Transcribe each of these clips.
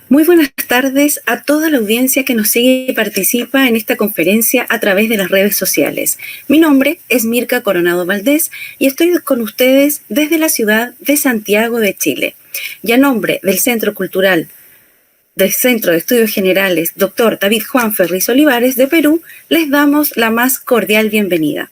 Muy buenas tardes a toda la audiencia que nos sigue y participa en esta conferencia a través de las redes sociales. Mi nombre es Mirka Coronado Valdés y estoy con ustedes desde la ciudad de Santiago de Chile. Y a nombre del Centro Cultural del Centro de Estudios Generales Dr. David Juan Ferriz Olivares de Perú, les damos la más cordial bienvenida.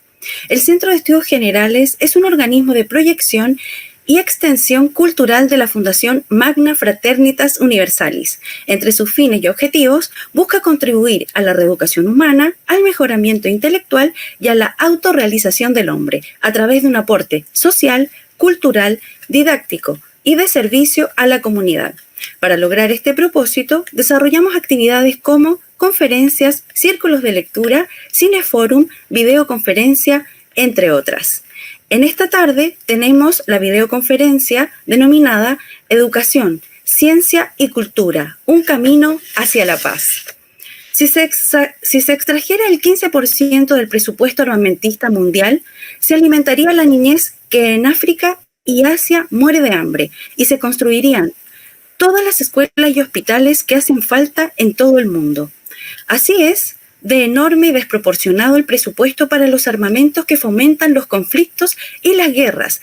El Centro de Estudios Generales es un organismo de proyección y extensión cultural de la Fundación Magna Fraternitas Universalis. Entre sus fines y objetivos, busca contribuir a la reeducación humana, al mejoramiento intelectual y a la autorrealización del hombre, a través de un aporte social, cultural, didáctico y de servicio a la comunidad. Para lograr este propósito, desarrollamos actividades como conferencias, círculos de lectura, cineforum, videoconferencia, entre otras. En esta tarde tenemos la videoconferencia denominada Educación, Ciencia y Cultura, un camino hacia la paz. Si se extrajera el 15% del presupuesto armamentista mundial, se alimentaría la niñez que en África y Asia muere de hambre y se construirían todas las escuelas y hospitales que hacen falta en todo el mundo. Así es de enorme y desproporcionado el presupuesto para los armamentos que fomentan los conflictos y las guerras.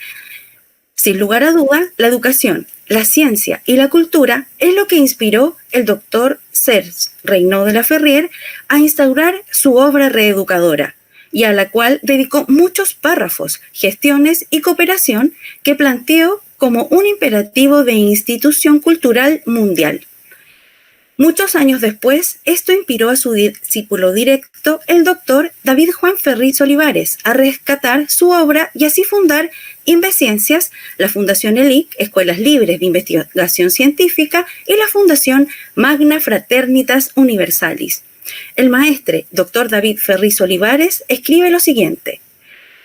Sin lugar a duda, la educación, la ciencia y la cultura es lo que inspiró el doctor Serge Reynaud de la Ferrière a instaurar su obra reeducadora, y a la cual dedicó muchos párrafos, gestiones y cooperación que planteó como un imperativo de institución cultural mundial. Muchos años después, esto inspiró a su discípulo directo, el doctor David Juan Ferriz Olivares, a rescatar su obra y así fundar Inveciencias, la Fundación ELIC, Escuelas Libres de Investigación Científica, y la Fundación Magna Fraternitas Universalis. El maestre, doctor David Ferriz Olivares, escribe lo siguiente: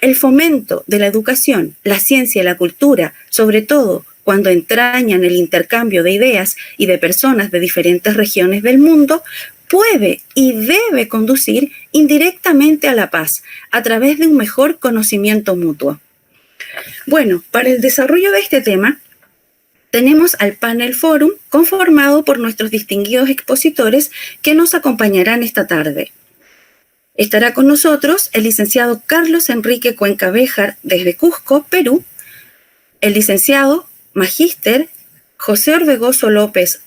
el fomento de la educación, la ciencia y la cultura, sobre todo cuando entrañan el intercambio de ideas y de personas de diferentes regiones del mundo, puede y debe conducir indirectamente a la paz a través de un mejor conocimiento mutuo. Bueno, para el desarrollo de este tema, tenemos al panel Forum conformado por nuestros distinguidos expositores que nos acompañarán esta tarde. Estará con nosotros el licenciado Carlos Enrique Cuenca Béjar desde Cusco, Perú, el licenciado Magíster José Orbegoso López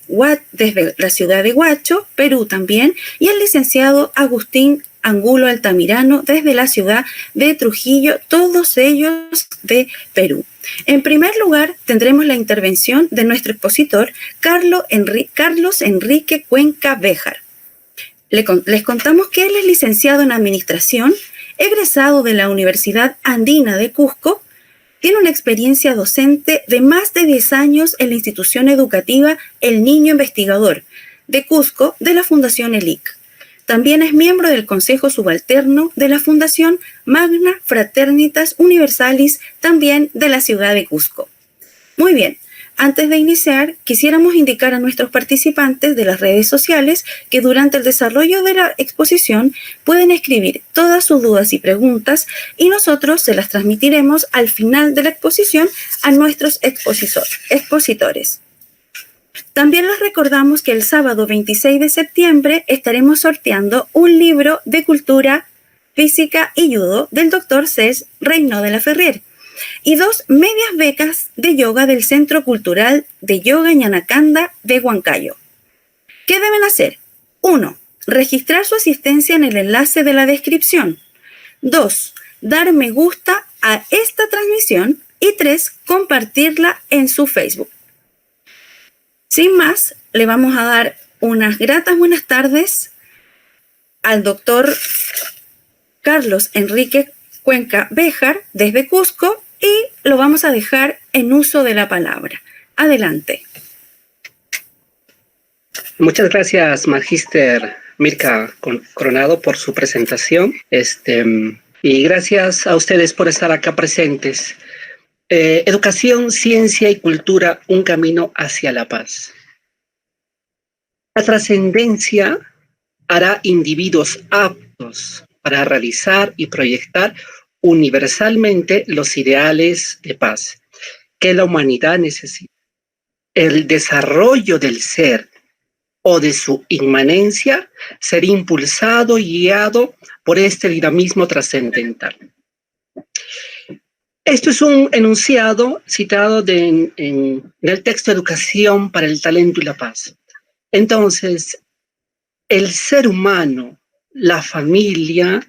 desde la ciudad de Huacho, Perú también, y el licenciado Agustín Angulo Altamirano desde la ciudad de Trujillo, todos ellos de Perú. En primer lugar, tendremos la intervención de nuestro expositor, Carlos Enrique Cuenca Béjar. Les contamos que él es licenciado en Administración, egresado de la Universidad Andina de Cusco, tiene una experiencia docente de más de 10 años en la institución educativa El Niño Investigador de Cusco de la Fundación ELIC. También es miembro del Consejo Subalterno de la Fundación Magna Fraternitas Universalis, también de la ciudad de Cusco. Muy bien. Antes de iniciar, quisiéramos indicar a nuestros participantes de las redes sociales que durante el desarrollo de la exposición pueden escribir todas sus dudas y preguntas y nosotros se las transmitiremos al final de la exposición a nuestros expositores. También les recordamos que el sábado 26 de septiembre estaremos sorteando un libro de cultura física y judo del doctor Serge Reynaud de la Ferrière y 2 medias becas de yoga del Centro Cultural de Yoga Ñanacanda de Huancayo. ¿Qué deben hacer? 1. Registrar su asistencia en el enlace de la descripción. 2. Dar me gusta a esta transmisión. Y 3. Compartirla en su Facebook. Sin más, le vamos a dar unas gratas buenas tardes al doctor Carlos Enrique Cuenca Béjar desde Cusco y lo vamos a dejar en uso de la palabra. Adelante. Muchas gracias, Magíster Mirka Coronado, por su presentación. Y gracias a ustedes por estar acá presentes. Educación, ciencia y cultura, un camino hacia la paz. La trascendencia hará individuos aptos para realizar y proyectar universalmente los ideales de paz que la humanidad necesita. El desarrollo del ser o de su inmanencia, ser impulsado y guiado por este dinamismo trascendental. Esto es un enunciado citado en el texto Educación para el Talento y la Paz. Entonces, el ser humano, la familia,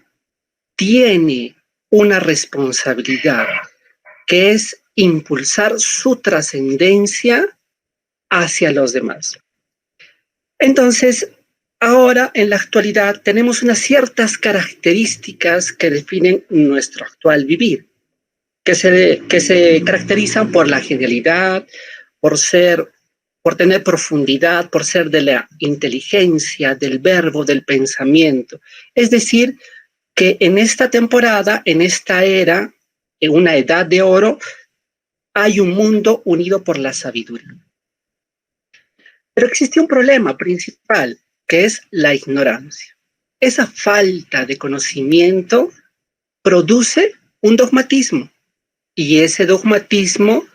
tiene una responsabilidad que es impulsar su trascendencia hacia los demás. Entonces, ahora en la actualidad tenemos unas ciertas características que definen nuestro actual vivir, que se caracterizan por la genialidad, por tener profundidad, por ser de la inteligencia, del verbo, del pensamiento. Es decir, que en esta temporada, en esta era, en una edad de oro, hay un mundo unido por la sabiduría. Pero existe un problema principal, que es la ignorancia. Esa falta de conocimiento produce un dogmatismo, y ese dogmatismo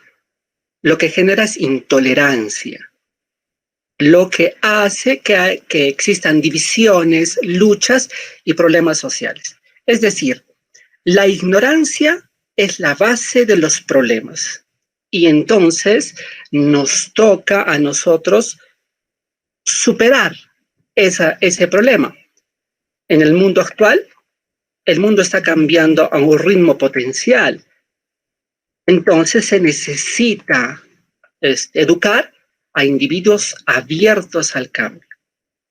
lo que genera es intolerancia, lo que hace que existan divisiones, luchas y problemas sociales. Es decir, la ignorancia es la base de los problemas, y entonces nos toca a nosotros superar ese problema. En el mundo actual, el mundo está cambiando a un ritmo potencial. Entonces se necesita educar a individuos abiertos al cambio.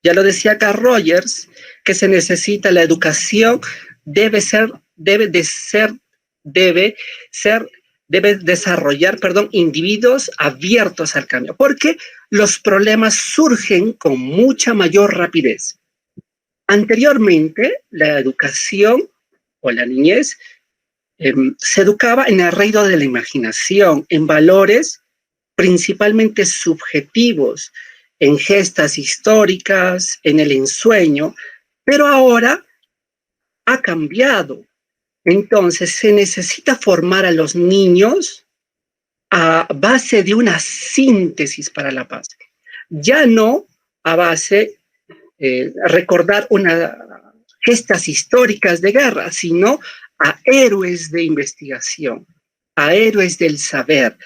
Ya lo decía Carl Rogers, que se necesita la educación, debe desarrollar, individuos abiertos al cambio, porque los problemas surgen con mucha mayor rapidez. Anteriormente, la educación o la niñez se educaba en el reino de la imaginación, en valores principalmente subjetivos, en gestas históricas, en el ensueño, pero ahora ha cambiado. Entonces se necesita formar a los niños a base de una síntesis para la paz. Ya no a base de recordar gestas históricas de guerra, sino a héroes de investigación, a héroes del saber,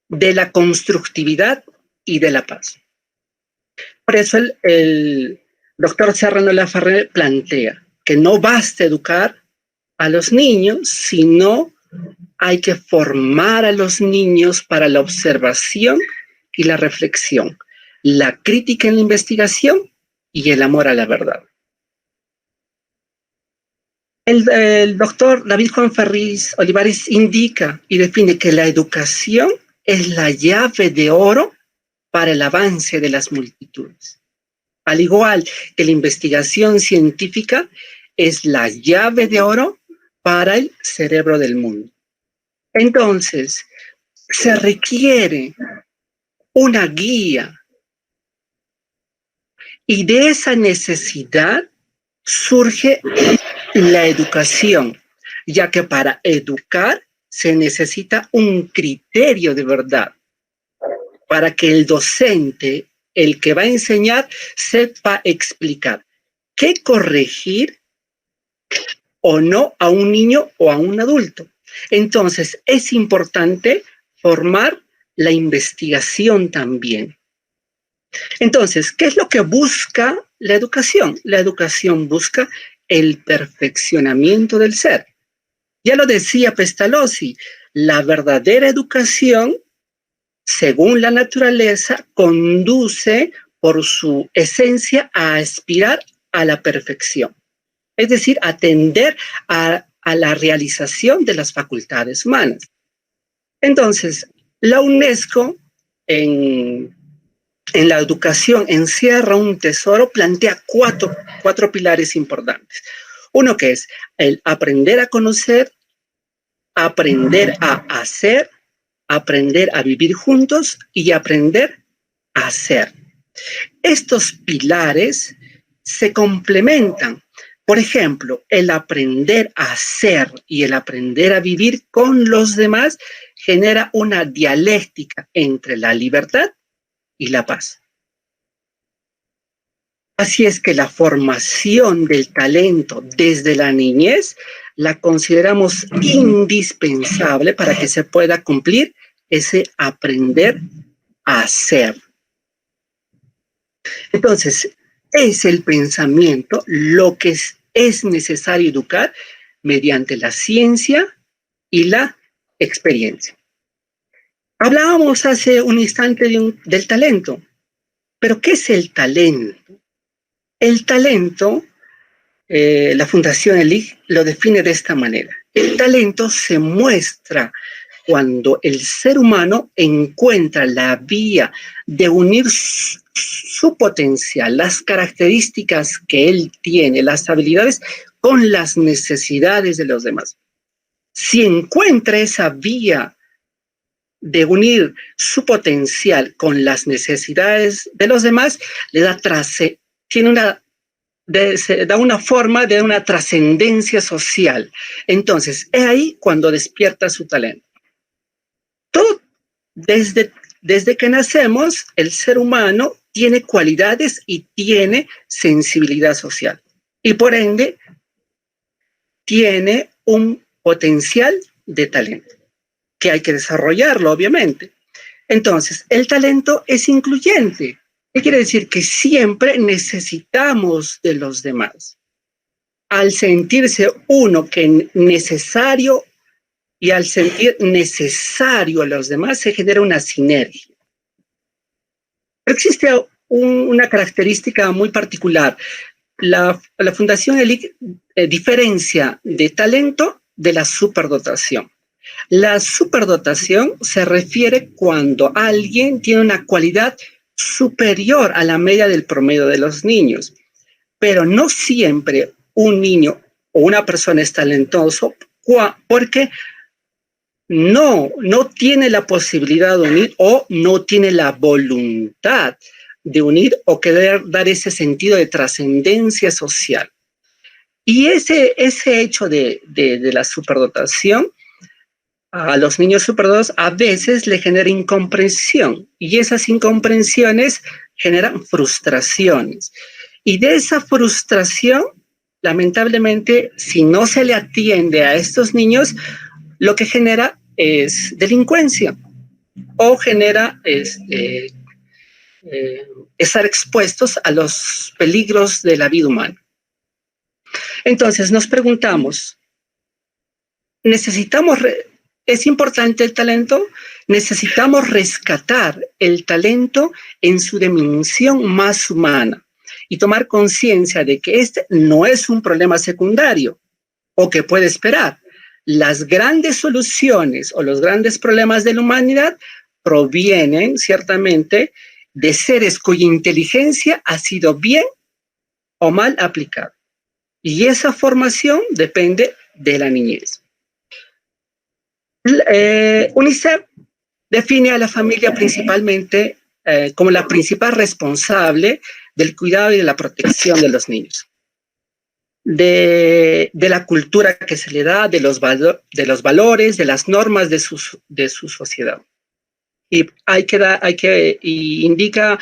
de la constructividad y de la paz. Por eso el doctor Serrano Laferré plantea que no basta educar a los niños, sino hay que formar a los niños para la observación y la reflexión, la crítica en la investigación y el amor a la verdad. El doctor David Juan Ferriz Olivares indica y define que la educación es la llave de oro para el avance de las multitudes. Al igual que la investigación científica es la llave de oro para el cerebro del mundo. Entonces, se requiere una guía, y de esa necesidad surge la educación, ya que para educar se necesita un criterio de verdad, para que el docente, el que va a enseñar, sepa explicar qué corregir o no a un niño o a un adulto. Entonces, es importante formar la investigación también. Entonces, ¿qué es lo que busca la educación? La educación busca el perfeccionamiento del ser. Ya lo decía Pestalozzi, la verdadera educación, según la naturaleza, conduce por su esencia a aspirar a la perfección. Es decir, a tender a la realización de las facultades humanas. Entonces, la UNESCO en la educación encierra un tesoro, plantea cuatro pilares importantes. Uno que es el aprender a conocer, aprender a hacer, aprender a vivir juntos y aprender a hacer. Estos pilares se complementan. Por ejemplo, el aprender a hacer y el aprender a vivir con los demás genera una dialéctica entre la libertad y la paz. Así es que la formación del talento desde la niñez la consideramos indispensable para que se pueda cumplir ese aprender a hacer. Entonces, es el pensamiento lo que es necesario educar mediante la ciencia y la experiencia. Hablábamos hace un instante del talento, pero ¿qué es el talento? El talento, la Fundación ELIC lo define de esta manera. El talento se muestra cuando el ser humano encuentra la vía de unir su potencial, las características que él tiene, las habilidades, con las necesidades de los demás. Si encuentra esa vía de unir su potencial con las necesidades de los demás, le da se da una forma de una trascendencia social. Entonces, es ahí cuando despierta su talento. Todo, desde que nacemos, el ser humano tiene cualidades y tiene sensibilidad social. Y por ende, tiene un potencial de talento, que hay que desarrollarlo, obviamente. Entonces, el talento es incluyente. ¿Qué quiere decir? Que siempre necesitamos de los demás. Al sentirse uno que necesario y al sentir necesario a los demás, se genera una sinergia. Pero existe una característica muy particular. La Fundación ELIC diferencia de talento de la superdotación. La superdotación se refiere cuando alguien tiene una cualidad superior a la media del promedio de los niños, pero no siempre un niño o una persona es talentoso porque no tiene la posibilidad de unir o no tiene la voluntad de unir o querer dar ese sentido de trascendencia social. Y ese hecho de la superdotación a los niños superdotados a veces le genera incomprensión y esas incomprensiones generan frustraciones. Y de esa frustración, lamentablemente, si no se le atiende a estos niños, lo que genera es delincuencia o genera estar expuestos a los peligros de la vida humana. Entonces nos preguntamos, ¿es importante el talento? Necesitamos rescatar el talento en su dimensión más humana y tomar conciencia de que este no es un problema secundario o que puede esperar. Las grandes soluciones o los grandes problemas de la humanidad provienen ciertamente de seres cuya inteligencia ha sido bien o mal aplicada. Y esa formación depende de la niñez. UNICEF define a la familia principalmente como la principal responsable del cuidado y de la protección de los niños. De la cultura que se le da, de los valores, de las normas de su sociedad. Y indica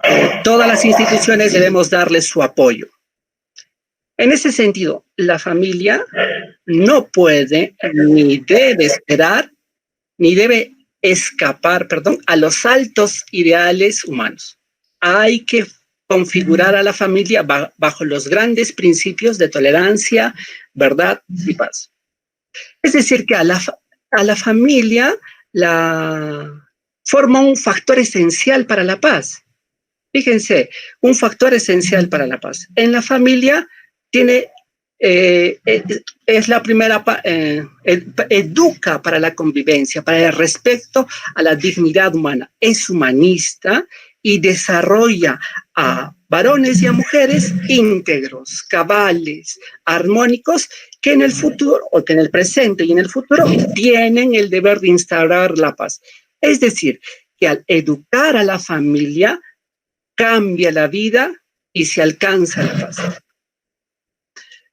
que todas las instituciones debemos darle su apoyo. En ese sentido, la familia no puede ni debe escapar, a los altos ideales humanos. Hay que configurar a la familia bajo los grandes principios de tolerancia, verdad y paz. Es decir, que a la familia forma un factor esencial para la paz. Fíjense, un factor esencial para la paz. En la familia es la primera, educa para la convivencia, para el respeto a la dignidad humana. Es humanista y desarrolla a varones y a mujeres íntegros, cabales, armónicos, que en el futuro, o que en el presente y en el futuro, tienen el deber de instaurar la paz. Es decir, que al educar a la familia, cambia la vida y se alcanza la paz.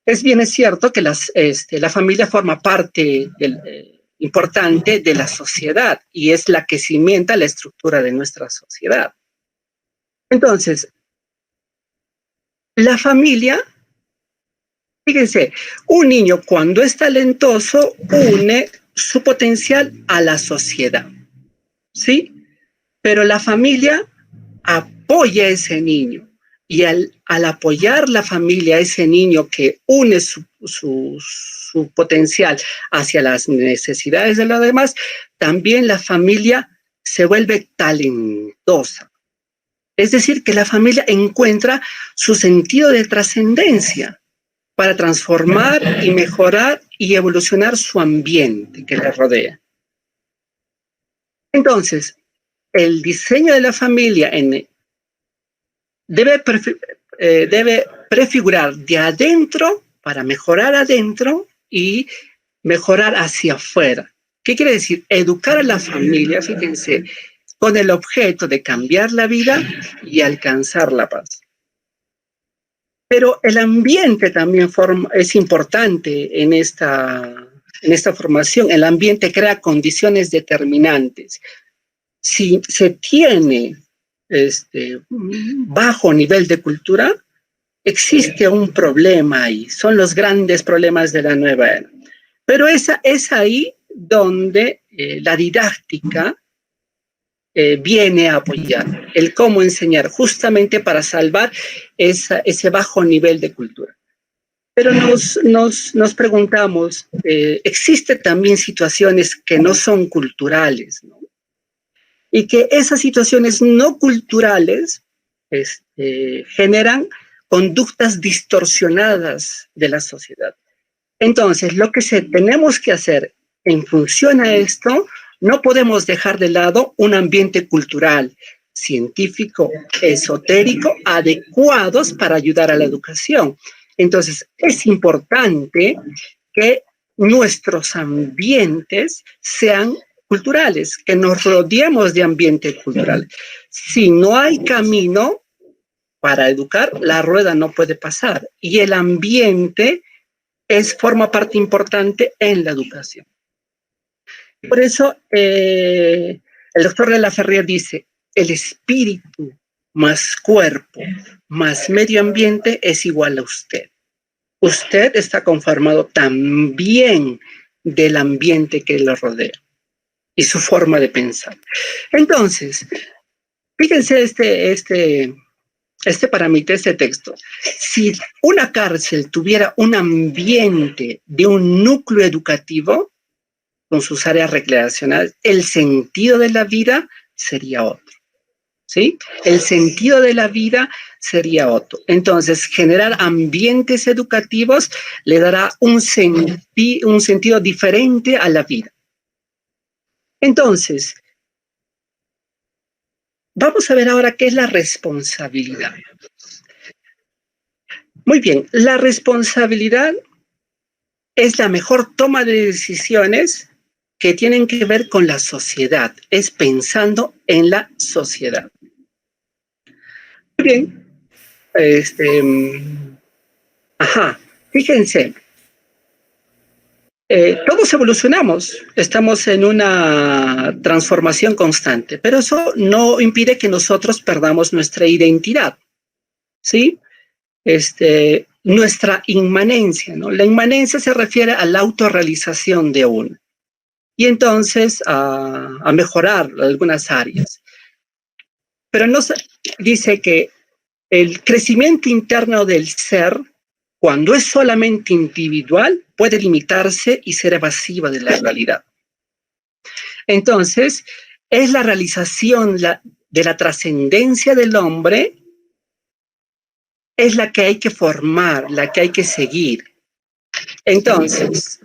Es cierto que la familia forma parte importante de la sociedad y es la que cimienta la estructura de nuestra sociedad. Entonces, La familia, fíjense, un niño cuando es talentoso une su potencial a la sociedad, ¿sí? Pero la familia apoya a ese niño y al apoyar la familia a ese niño que une su potencial hacia las necesidades de los demás, también la familia se vuelve talentosa. Es decir, que la familia encuentra su sentido de trascendencia para transformar y mejorar y evolucionar su ambiente que le rodea. Entonces, el diseño de la familia debe prefigurar de adentro para mejorar adentro y mejorar hacia afuera. ¿Qué quiere decir? Educar a la familia, fíjense, con el objeto de cambiar la vida y alcanzar la paz. Pero el ambiente también es importante en esta formación. El ambiente crea condiciones determinantes. Si se tiene bajo nivel de cultura, existe un problema ahí. Son los grandes problemas de la nueva era. Pero es ahí donde la didáctica viene a apoyar, el cómo enseñar, justamente para salvar ese bajo nivel de cultura. Pero nos preguntamos, existen también situaciones que no son culturales, ¿no? Y que esas situaciones no culturales generan conductas distorsionadas de la sociedad. Entonces, lo que tenemos que hacer en función a esto, no podemos dejar de lado un ambiente cultural, científico, esotérico, adecuados para ayudar a la educación. Entonces, es importante que nuestros ambientes sean culturales, que nos rodeemos de ambiente cultural. Si no hay camino para educar, la rueda no puede pasar. Y el ambiente forma parte importante en la educación. Por eso, el doctor de la Ferrier dice, el espíritu más cuerpo más medio ambiente es igual a usted. Usted está conformado también del ambiente que lo rodea y su forma de pensar. Entonces, fíjense este texto. Si una cárcel tuviera un ambiente de un núcleo educativo con sus áreas recreacionales, el sentido de la vida sería otro. ¿Sí? El sentido de la vida sería otro. Entonces, generar ambientes educativos le dará un sentido diferente a la vida. Entonces, vamos a ver ahora qué es la responsabilidad. Muy bien, la responsabilidad es la mejor toma de decisiones que tienen que ver con la sociedad, es pensando en la sociedad. Muy bien, fíjense, todos evolucionamos, estamos en una transformación constante, pero eso no impide que nosotros perdamos nuestra identidad, ¿sí? Nuestra inmanencia, ¿no? La inmanencia se refiere a la autorrealización de uno y entonces a mejorar algunas áreas. Pero nos dice que el crecimiento interno del ser, cuando es solamente individual, puede limitarse y ser evasiva de la realidad. Entonces, es la realización de la trascendencia del hombre, es la que hay que formar, la que hay que seguir. Entonces,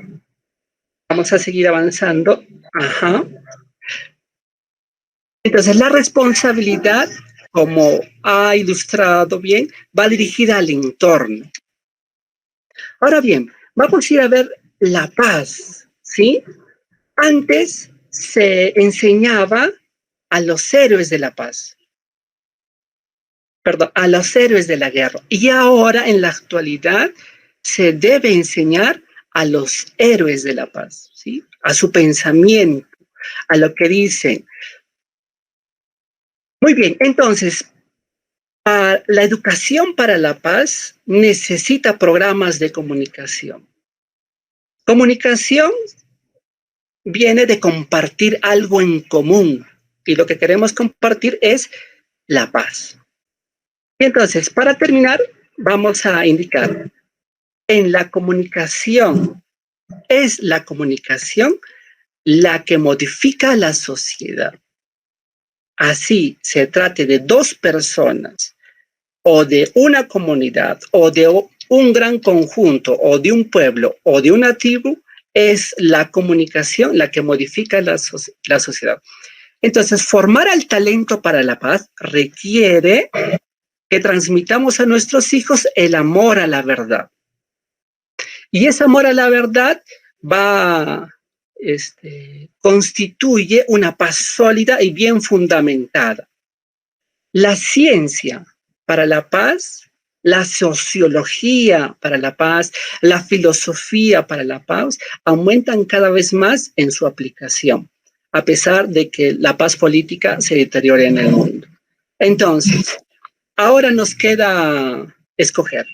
vamos a seguir avanzando. Entonces, la responsabilidad, como ha ilustrado bien, va dirigida al entorno. Ahora bien, vamos a ir a ver la paz, ¿sí? Antes se enseñaba a los héroes de la paz, a los héroes de la guerra. Y ahora, en la actualidad, se debe enseñar a los héroes de la paz, ¿sí? A su pensamiento, a lo que dicen. Muy bien, entonces, La educación para la paz necesita programas de comunicación. Comunicación viene de compartir algo en común y lo que queremos compartir es la paz. Entonces, para terminar, vamos a indicar en la comunicación, es la comunicación la que modifica la sociedad. Así se trate de dos personas o de una comunidad o de un gran conjunto o de un pueblo o de una tribu, es la comunicación la que modifica la sociedad. Entonces, formar al talento para la paz requiere que transmitamos a nuestros hijos el amor a la verdad. Y ese amor a la verdad constituye una paz sólida y bien fundamentada. La ciencia para la paz, la sociología para la paz, la filosofía para la paz aumentan cada vez más en su aplicación, a pesar de que la paz política se deteriore en el mundo. Entonces, ahora nos queda escoger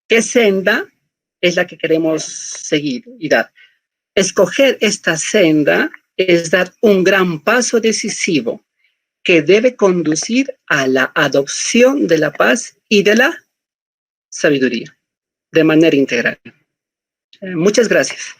qué senda es la que queremos seguir y dar. Escoger esta senda es dar un gran paso decisivo que debe conducir a la adopción de la paz y de la sabiduría de manera integral. Muchas gracias.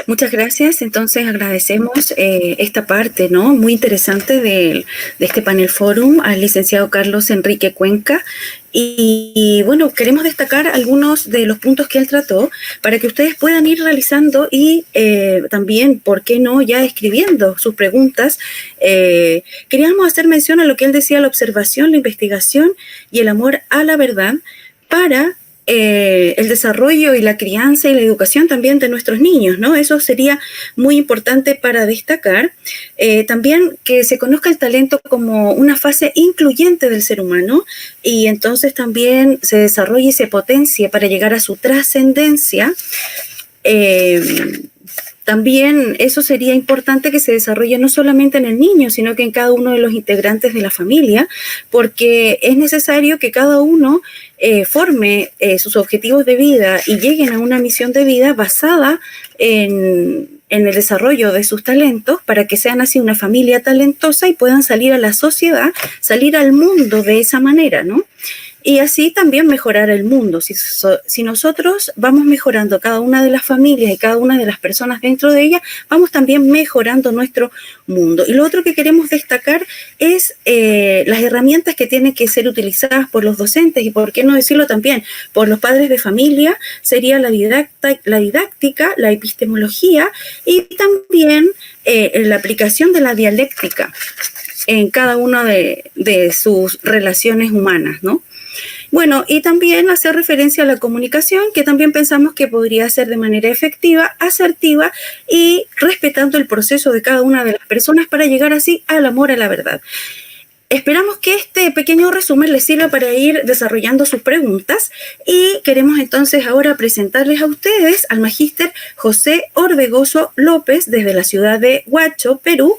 Muchas gracias. Entonces agradecemos esta parte, ¿no? Muy interesante de este panel forum al licenciado Carlos Enrique Cuenca. Y bueno, queremos destacar algunos de los puntos que él trató para que ustedes puedan ir realizando y también, ¿por qué no?, ya escribiendo sus preguntas. Queríamos hacer mención a lo que él decía, la observación, la investigación y el amor a la verdad para el desarrollo y la crianza y la educación también de nuestros niños, ¿no? Eso sería muy importante para destacar. También que se conozca el talento como una fase incluyente del ser humano y entonces también se desarrolle y se potencie para llegar a su trascendencia. También eso sería importante que se desarrolle no solamente en el niño, sino que en cada uno de los integrantes de la familia, porque es necesario que cada uno forme sus objetivos de vida y lleguen a una misión de vida basada en el desarrollo de sus talentos para que sean así una familia talentosa y puedan salir a la sociedad, salir al mundo de esa manera, ¿no? Y así también mejorar el mundo. Si nosotros vamos mejorando cada una de las familias y cada una de las personas dentro de ella, vamos también mejorando nuestro mundo. Y lo otro que queremos destacar es las herramientas que tienen que ser utilizadas por los docentes y, por qué no decirlo también, por los padres de familia, sería la didáctica, la epistemología y también la aplicación de la dialéctica en cada una de sus relaciones humanas, ¿no? Bueno, y también hacer referencia a la comunicación, que también pensamos que podría ser de manera efectiva, asertiva y respetando el proceso de cada una de las personas para llegar así al amor a la verdad. Esperamos que este pequeño resumen les sirva para ir desarrollando sus preguntas y queremos entonces ahora presentarles a ustedes al magíster José Orbegoso López desde la ciudad de Huacho, Perú,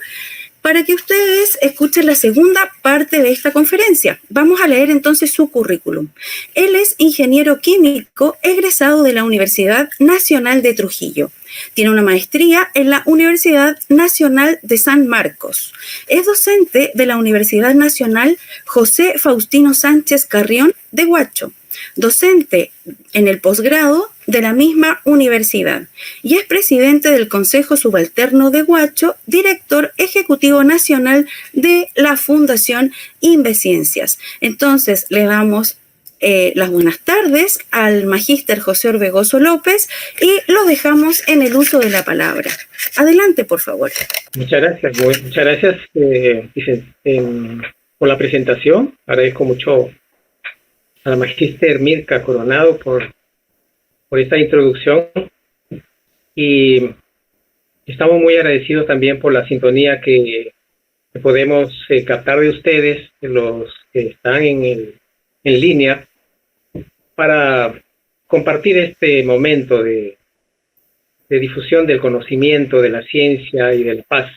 para que ustedes escuchen la segunda parte de esta conferencia. Vamos a leer entonces su currículum. Él es ingeniero químico egresado de la Universidad Nacional de Trujillo. Tiene una maestría en la Universidad Nacional de San Marcos. Es docente de la Universidad Nacional José Faustino Sánchez Carrión de Huacho. Docente en el posgrado de la misma universidad y es presidente del Consejo Subalterno de Huacho, director ejecutivo nacional de la Fundación Inveciencias. Entonces, le damos las buenas tardes al magíster José Orbegoso López y lo dejamos en el uso de la palabra. Adelante, por favor. Muchas gracias por la presentación. Agradezco mucho a la magíster Mirka Coronado por esta introducción y estamos muy agradecidos también por la sintonía que podemos captar de ustedes, de los que están en línea, para compartir este momento de difusión del conocimiento, de la ciencia y de la paz.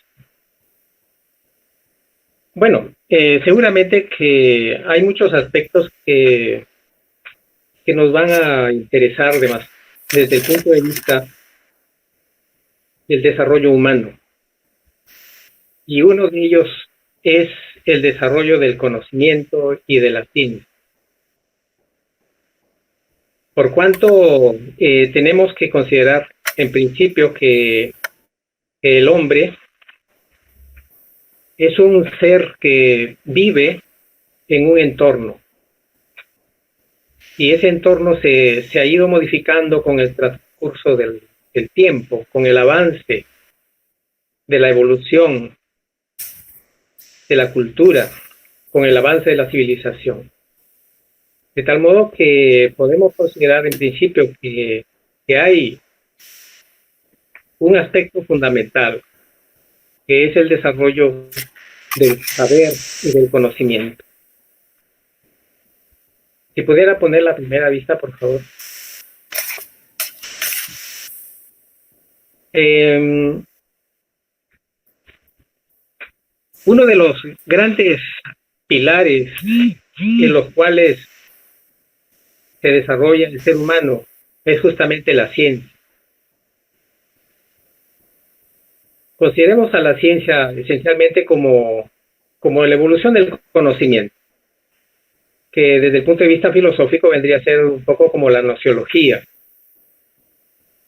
Bueno, seguramente que hay muchos aspectos que nos van a interesar desde el punto de vista del desarrollo humano. Y uno de ellos es el desarrollo del conocimiento y de la ciencia. Por cuanto tenemos que considerar en principio que el hombre es un ser que vive en un entorno. Y ese entorno se ha ido modificando con el transcurso del tiempo, con el avance de la evolución de la cultura, con el avance de la civilización. De tal modo que podemos considerar en principio que hay un aspecto fundamental, que es el desarrollo del saber y del conocimiento. Si pudiera poner la primera vista, por favor. Uno de los grandes pilares en los cuales se desarrolla el ser humano es justamente la ciencia. Consideremos a la ciencia esencialmente como la evolución del conocimiento, que desde el punto de vista filosófico vendría a ser un poco como la gnoseología.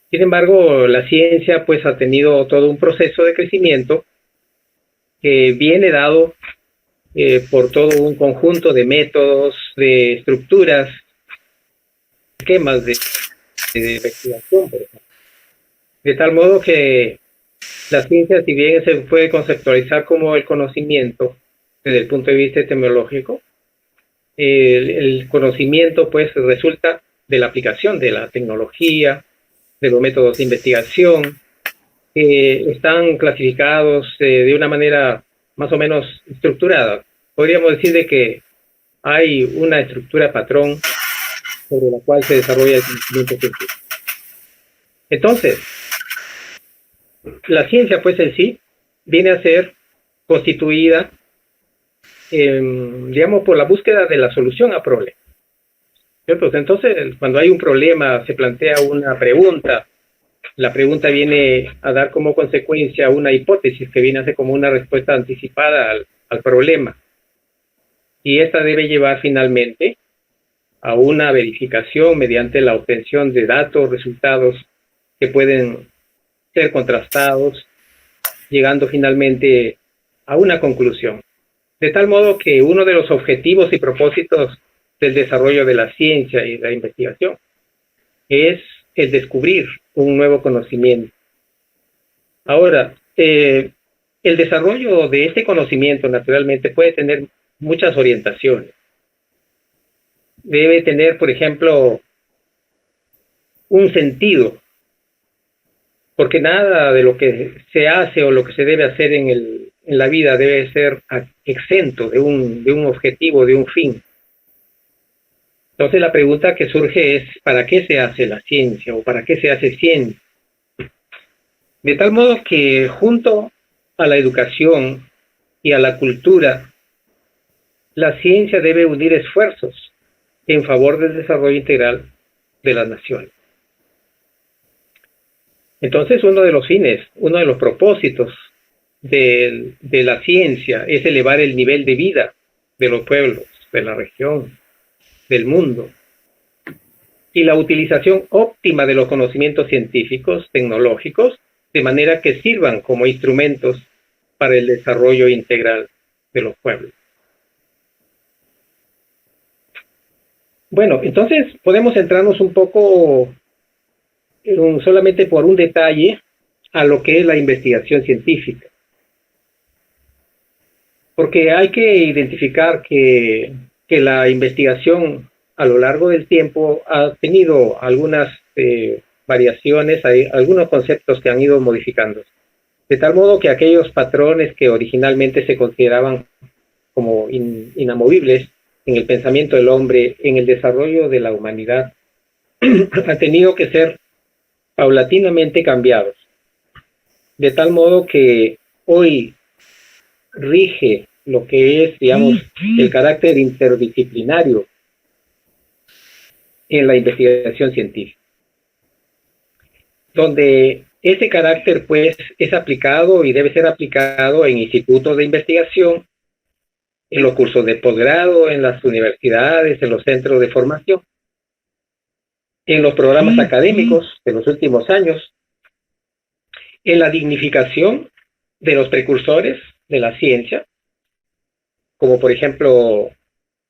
Sin embargo, la ciencia pues ha tenido todo un proceso de crecimiento que viene dado por todo un conjunto de métodos, de estructuras, esquemas de investigación, por ejemplo. De tal modo que la ciencia, si bien se puede conceptualizar como el conocimiento desde el punto de vista etimológico, el conocimiento pues resulta de la aplicación de la tecnología, de los métodos de investigación, que están clasificados de una manera más o menos estructurada. Podríamos decir de que hay una estructura patrón sobre la cual se desarrolla el conocimiento científico. Entonces, la ciencia pues en sí viene a ser constituida, digamos, por la búsqueda de la solución a problemas. Entonces, cuando hay un problema, se plantea una pregunta. La pregunta viene a dar como consecuencia una hipótesis que viene a ser como una respuesta anticipada al problema. Y esta debe llevar finalmente a una verificación mediante la obtención de datos, resultados que pueden ser contrastados, llegando finalmente a una conclusión. De tal modo que uno de los objetivos y propósitos del desarrollo de la ciencia y la investigación es el descubrir un nuevo conocimiento. Ahora, el desarrollo de este conocimiento naturalmente puede tener muchas orientaciones. Debe tener, por ejemplo, un sentido, porque nada de lo que se hace o lo que se debe hacer en la vida debe ser exento de un objetivo, de un fin. Entonces la pregunta que surge es, ¿para qué se hace la ciencia o para qué se hace ciencia? De tal modo que junto a la educación y a la cultura, la ciencia debe unir esfuerzos en favor del desarrollo integral de las naciones. Entonces uno de los fines, uno de los propósitos de la ciencia es elevar el nivel de vida de los pueblos, de la región, del mundo, y la utilización óptima de los conocimientos científicos, tecnológicos, de manera que sirvan como instrumentos para el desarrollo integral de los pueblos. Bueno, entonces podemos centrarnos un poco solamente por un detalle a lo que es la investigación científica. Porque hay que identificar que la investigación a lo largo del tiempo ha tenido algunas variaciones, hay algunos conceptos que han ido modificando. De tal modo que aquellos patrones que originalmente se consideraban como inamovibles en el pensamiento del hombre, en el desarrollo de la humanidad, han tenido que ser paulatinamente cambiados. De tal modo que hoy rige lo que es, digamos, el carácter interdisciplinario en la investigación científica, donde ese carácter pues es aplicado y debe ser aplicado en institutos de investigación, en los cursos de posgrado, en las universidades, en los centros de formación, en los programas académicos de los últimos años, en la dignificación de los precursores de la ciencia, como por ejemplo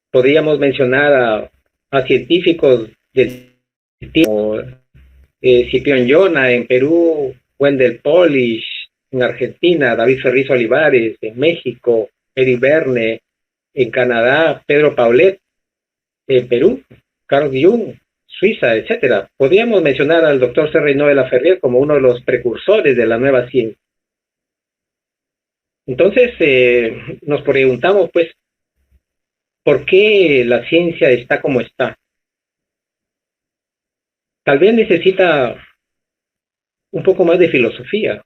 podríamos mencionar a científicos del tipo Scipión Jonas en Perú, Wendell Polish en Argentina, David Ferriz Olivares en México, Eric Verne en Canadá, Pedro Paulet en Perú, Carl Jung, Suiza, etcétera. Podríamos mencionar al doctor C. Renaud de la Ferrier como uno de los precursores de la nueva ciencia. Entonces, nos preguntamos, pues, ¿por qué la ciencia está como está? Tal vez necesita un poco más de filosofía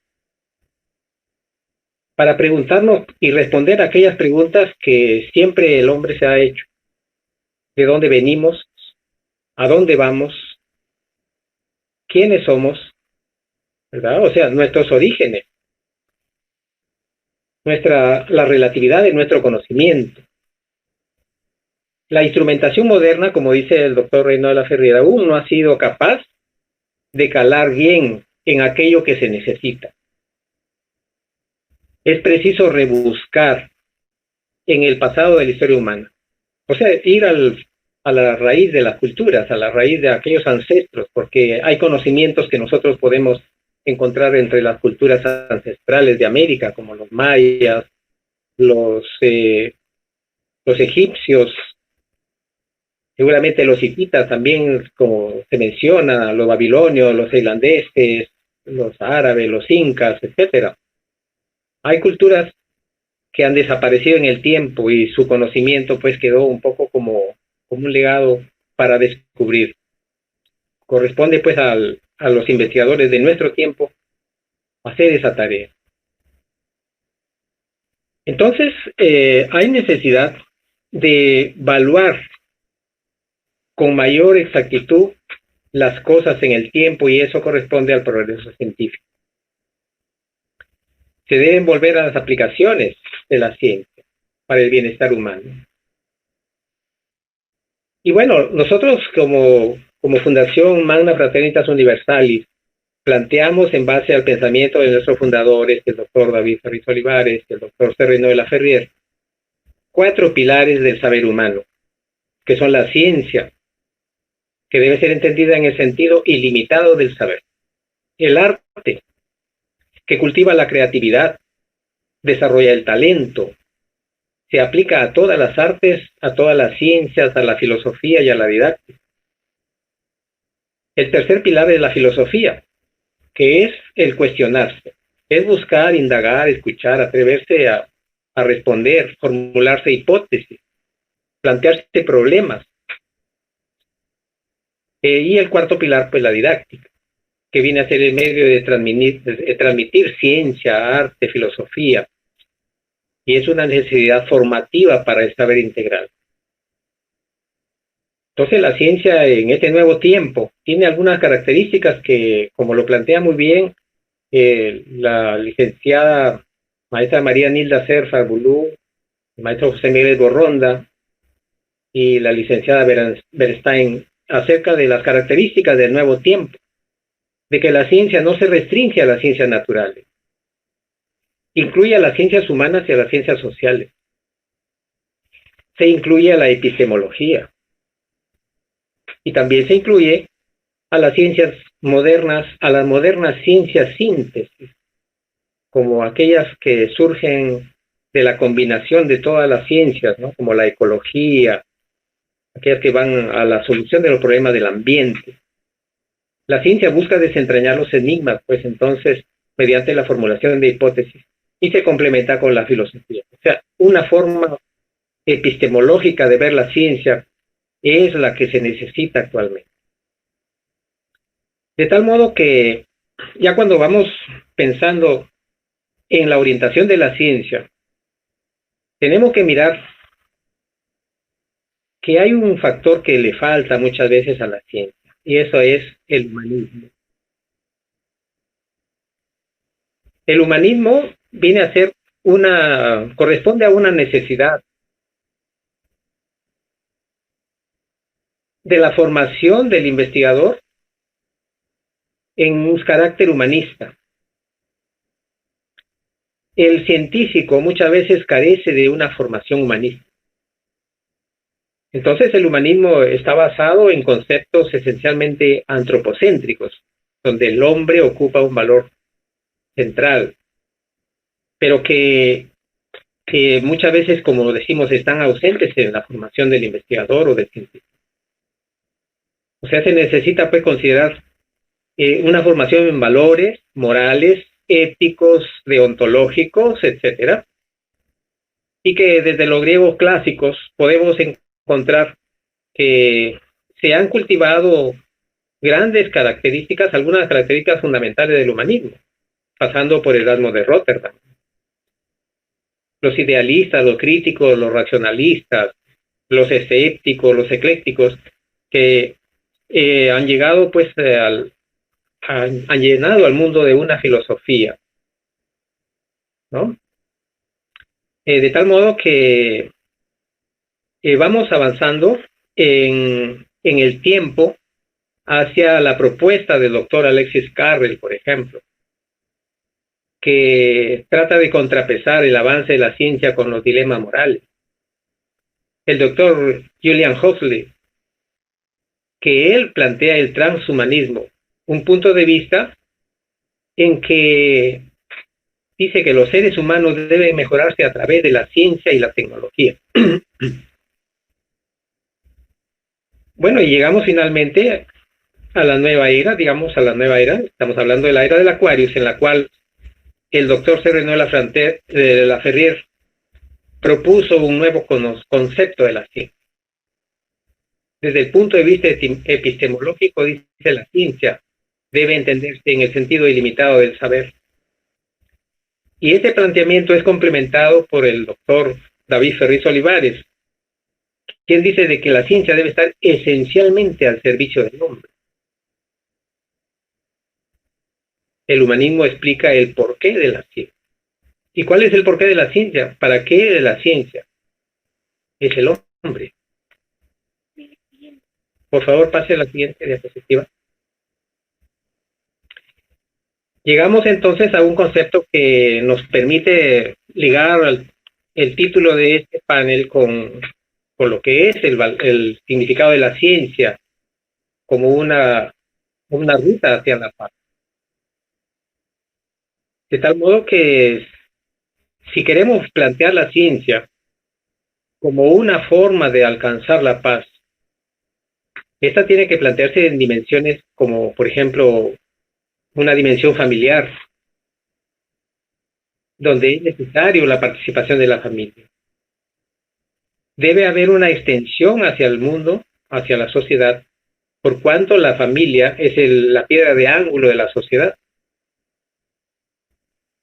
para preguntarnos y responder a aquellas preguntas que siempre el hombre se ha hecho. ¿De dónde venimos? ¿A dónde vamos? ¿Quiénes somos? ¿Verdad? O sea, nuestros orígenes, la relatividad de nuestro conocimiento. La instrumentación moderna, como dice el doctor Renaud de la Ferrier, aún no ha sido capaz de calar bien en aquello que se necesita. Es preciso rebuscar en el pasado de la historia humana. O sea, ir a la raíz de las culturas, a la raíz de aquellos ancestros, porque hay conocimientos que nosotros podemos encontrar entre las culturas ancestrales de América, como los mayas, los egipcios, seguramente los hititas también, como se menciona, los babilonios, los irlandeses, los árabes, los incas, etcétera. Hay culturas que han desaparecido en el tiempo y su conocimiento pues quedó un poco como un legado para descubrir. Corresponde pues a los investigadores de nuestro tiempo hacer esa tarea. Entonces, hay necesidad de evaluar con mayor exactitud las cosas en el tiempo y eso corresponde al progreso científico. Se deben volver a las aplicaciones de la ciencia para el bienestar humano. Y bueno, nosotros como Fundación Magna Fraternitas Universalis planteamos en base al pensamiento de nuestros fundadores, el doctor David Ferriz Olivares, el doctor C. Renaud de la Ferrier, 4 pilares del saber humano, que son la ciencia, que debe ser entendida en el sentido ilimitado del saber, el arte, que cultiva la creatividad, desarrolla el talento, se aplica a todas las artes, a todas las ciencias, a la filosofía y a la didáctica. El tercer pilar es la filosofía, que es el cuestionarse, es buscar, indagar, escuchar, atreverse a responder, formularse hipótesis, plantearse problemas. Y el cuarto pilar, pues la didáctica, que viene a ser el medio de transmitir ciencia, arte, filosofía, y es una necesidad formativa para el saber integral. Entonces la ciencia en este nuevo tiempo tiene algunas características que, como lo plantea muy bien la licenciada maestra María Nilda Serfa Bulú, el maestro José Miguel Borronda y la licenciada Bernstein, acerca de las características del nuevo tiempo, de que la ciencia no se restringe a las ciencias naturales, incluye a las ciencias humanas y a las ciencias sociales, se incluye a la epistemología y también se incluye a las ciencias modernas, a las modernas ciencias síntesis, como aquellas que surgen de la combinación de todas las ciencias, ¿no? Como la ecología, aquellas que van a la solución de los problemas del ambiente. La ciencia busca desentrañar los enigmas, pues entonces, mediante la formulación de hipótesis, y se complementa con la filosofía. O sea, una forma epistemológica de ver la ciencia es la que se necesita actualmente. De tal modo que ya cuando vamos pensando en la orientación de la ciencia, tenemos que mirar que hay un factor que le falta muchas veces a la ciencia, y eso es el humanismo. El humanismo viene a ser corresponde a una necesidad de la formación del investigador en un carácter humanista. El científico muchas veces carece de una formación humanista. Entonces el humanismo está basado en conceptos esencialmente antropocéntricos, donde el hombre ocupa un valor central, pero que muchas veces, como decimos, están ausentes en la formación del investigador o del científico. O sea, se necesita pues considerar una formación en valores morales, éticos, deontológicos, etcétera, y que desde los griegos clásicos podemos encontrar que se han cultivado grandes características, algunas características fundamentales del humanismo, pasando por Erasmo de Róterdam. Los idealistas, los críticos, los racionalistas, los escépticos, los eclécticos, que han llegado pues han llenado al mundo de una filosofía, ¿no? De tal modo que vamos avanzando en el tiempo hacia la propuesta del doctor Alexis Carrel, por ejemplo, que trata de contrapesar el avance de la ciencia con los dilemas morales. El doctor Julian Huxley, que él plantea el transhumanismo, un punto de vista en que dice que los seres humanos deben mejorarse a través de la ciencia y la tecnología. Bueno, y llegamos finalmente a la nueva era, estamos hablando de la era del Aquarius, en la cual el doctor René Laferrière propuso un nuevo concepto de la ciencia. Desde el punto de vista epistemológico, dice, la ciencia debe entenderse en el sentido ilimitado del saber. Y este planteamiento es complementado por el doctor David Ferriz Olivares, quien dice de que la ciencia debe estar esencialmente al servicio del hombre. El humanismo explica el porqué de la ciencia. ¿Y cuál es el porqué de la ciencia? ¿Para qué la ciencia? Es el hombre. Por favor, pase a la siguiente diapositiva. Llegamos entonces a un concepto que nos permite ligar el título de este panel con lo que es el significado de la ciencia como una ruta hacia la paz. De tal modo que si queremos plantear la ciencia como una forma de alcanzar la paz, esta tiene que plantearse en dimensiones como, por ejemplo, una dimensión familiar, donde es necesario la participación de la familia. Debe haber una extensión hacia el mundo, hacia la sociedad, por cuanto la familia es la piedra de ángulo de la sociedad.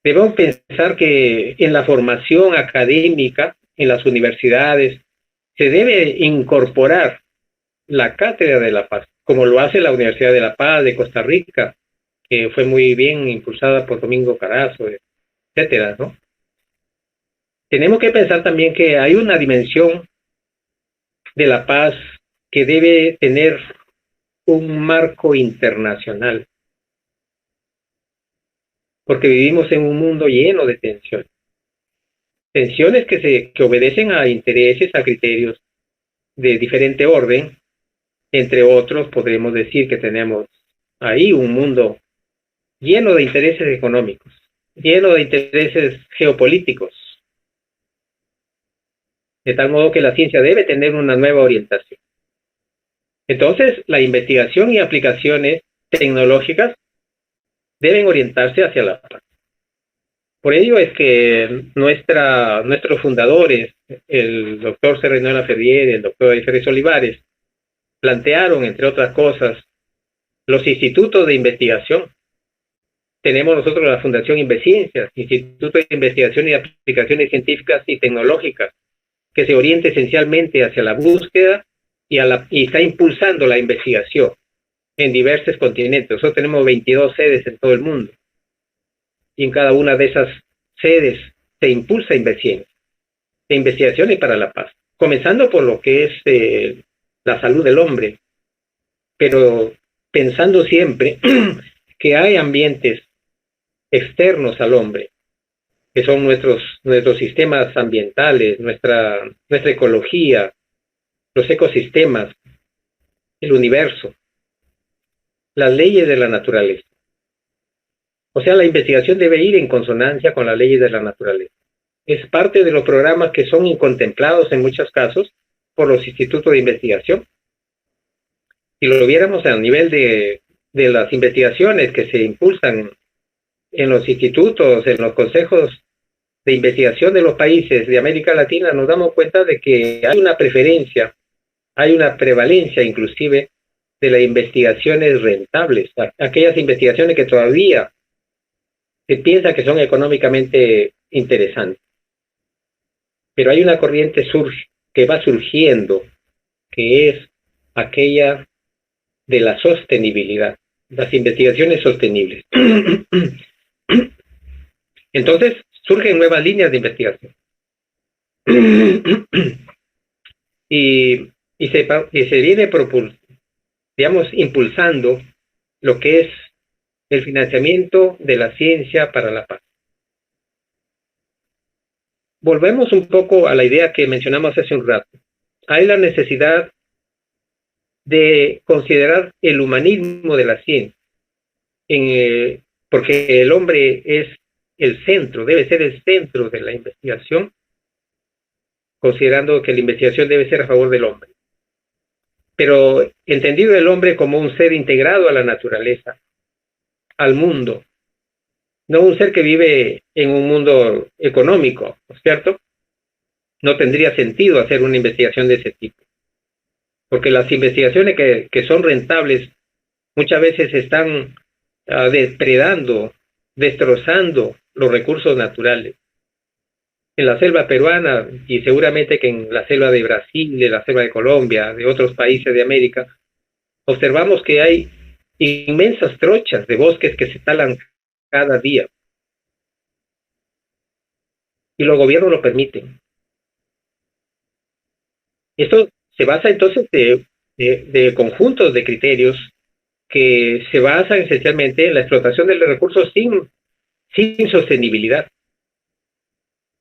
Debemos pensar que en la formación académica, en las universidades, se debe incorporar la Cátedra de la Paz, como lo hace la Universidad de La Paz de Costa Rica, que fue muy bien impulsada por Domingo Carazo, etcétera, ¿no? Tenemos que pensar también que hay una dimensión de la paz que debe tener un marco internacional, porque vivimos en un mundo lleno de tensiones. Tensiones que obedecen a intereses, a criterios de diferente orden. Entre otros, podemos decir que tenemos ahí un mundo lleno de intereses económicos, lleno de intereses geopolíticos, de tal modo que la ciencia debe tener una nueva orientación. Entonces, la investigación y aplicaciones tecnológicas deben orientarse hacia la paz. Por ello es que nuestros fundadores, el doctor René Laferrière y el doctor Ferriz Olivares, plantearon, entre otras cosas, los institutos de investigación, tenemos nosotros la Fundación Inveciencias, Instituto de Investigación y Aplicaciones Científicas y Tecnológicas, que se orienta esencialmente hacia la búsqueda y está impulsando la investigación en diversos continentes. Nosotros tenemos 22 sedes en todo el mundo. Y en cada una de esas sedes se impulsa investigaciones para la paz. Comenzando por lo que es la salud del hombre, pero pensando siempre que hay ambientes externos al hombre, que son nuestros sistemas ambientales, nuestra ecología, los ecosistemas, el universo, las leyes de la naturaleza. O sea, la investigación debe ir en consonancia con las leyes de la naturaleza. Es parte de los programas que son incontemplados en muchos casos por los institutos de investigación. Si lo viéramos a nivel de las investigaciones que se impulsan en los institutos, en los consejos de investigación de los países de América Latina, nos damos cuenta de que hay una preferencia, hay una prevalencia inclusive de las investigaciones rentables, aquellas investigaciones que todavía se piensa que son económicamente interesantes. Pero hay una corriente que va surgiendo, que es aquella de la sostenibilidad, las investigaciones sostenibles. Entonces, surgen nuevas líneas de investigación. y se viene impulsando lo que es el financiamiento de la ciencia para la paz. Volvemos un poco a la idea que mencionamos hace un rato. Hay la necesidad de considerar el humanismo de la ciencia, porque el hombre es el centro, debe ser el centro de la investigación, considerando que la investigación debe ser a favor del hombre. Pero entendido el hombre como un ser integrado a la naturaleza, al mundo, no un ser que vive en un mundo económico, ¿no es cierto? No tendría sentido hacer una investigación de ese tipo. Porque las investigaciones que son rentables muchas veces están depredando, destrozando los recursos naturales. En la selva peruana y seguramente que en la selva de Brasil, de la selva de Colombia, de otros países de América, observamos que hay inmensas trochas de bosques que se talan cada día. Y los gobiernos lo permiten. Esto se basa entonces de conjuntos de criterios que se basan esencialmente en la explotación de los recursos sin sostenibilidad.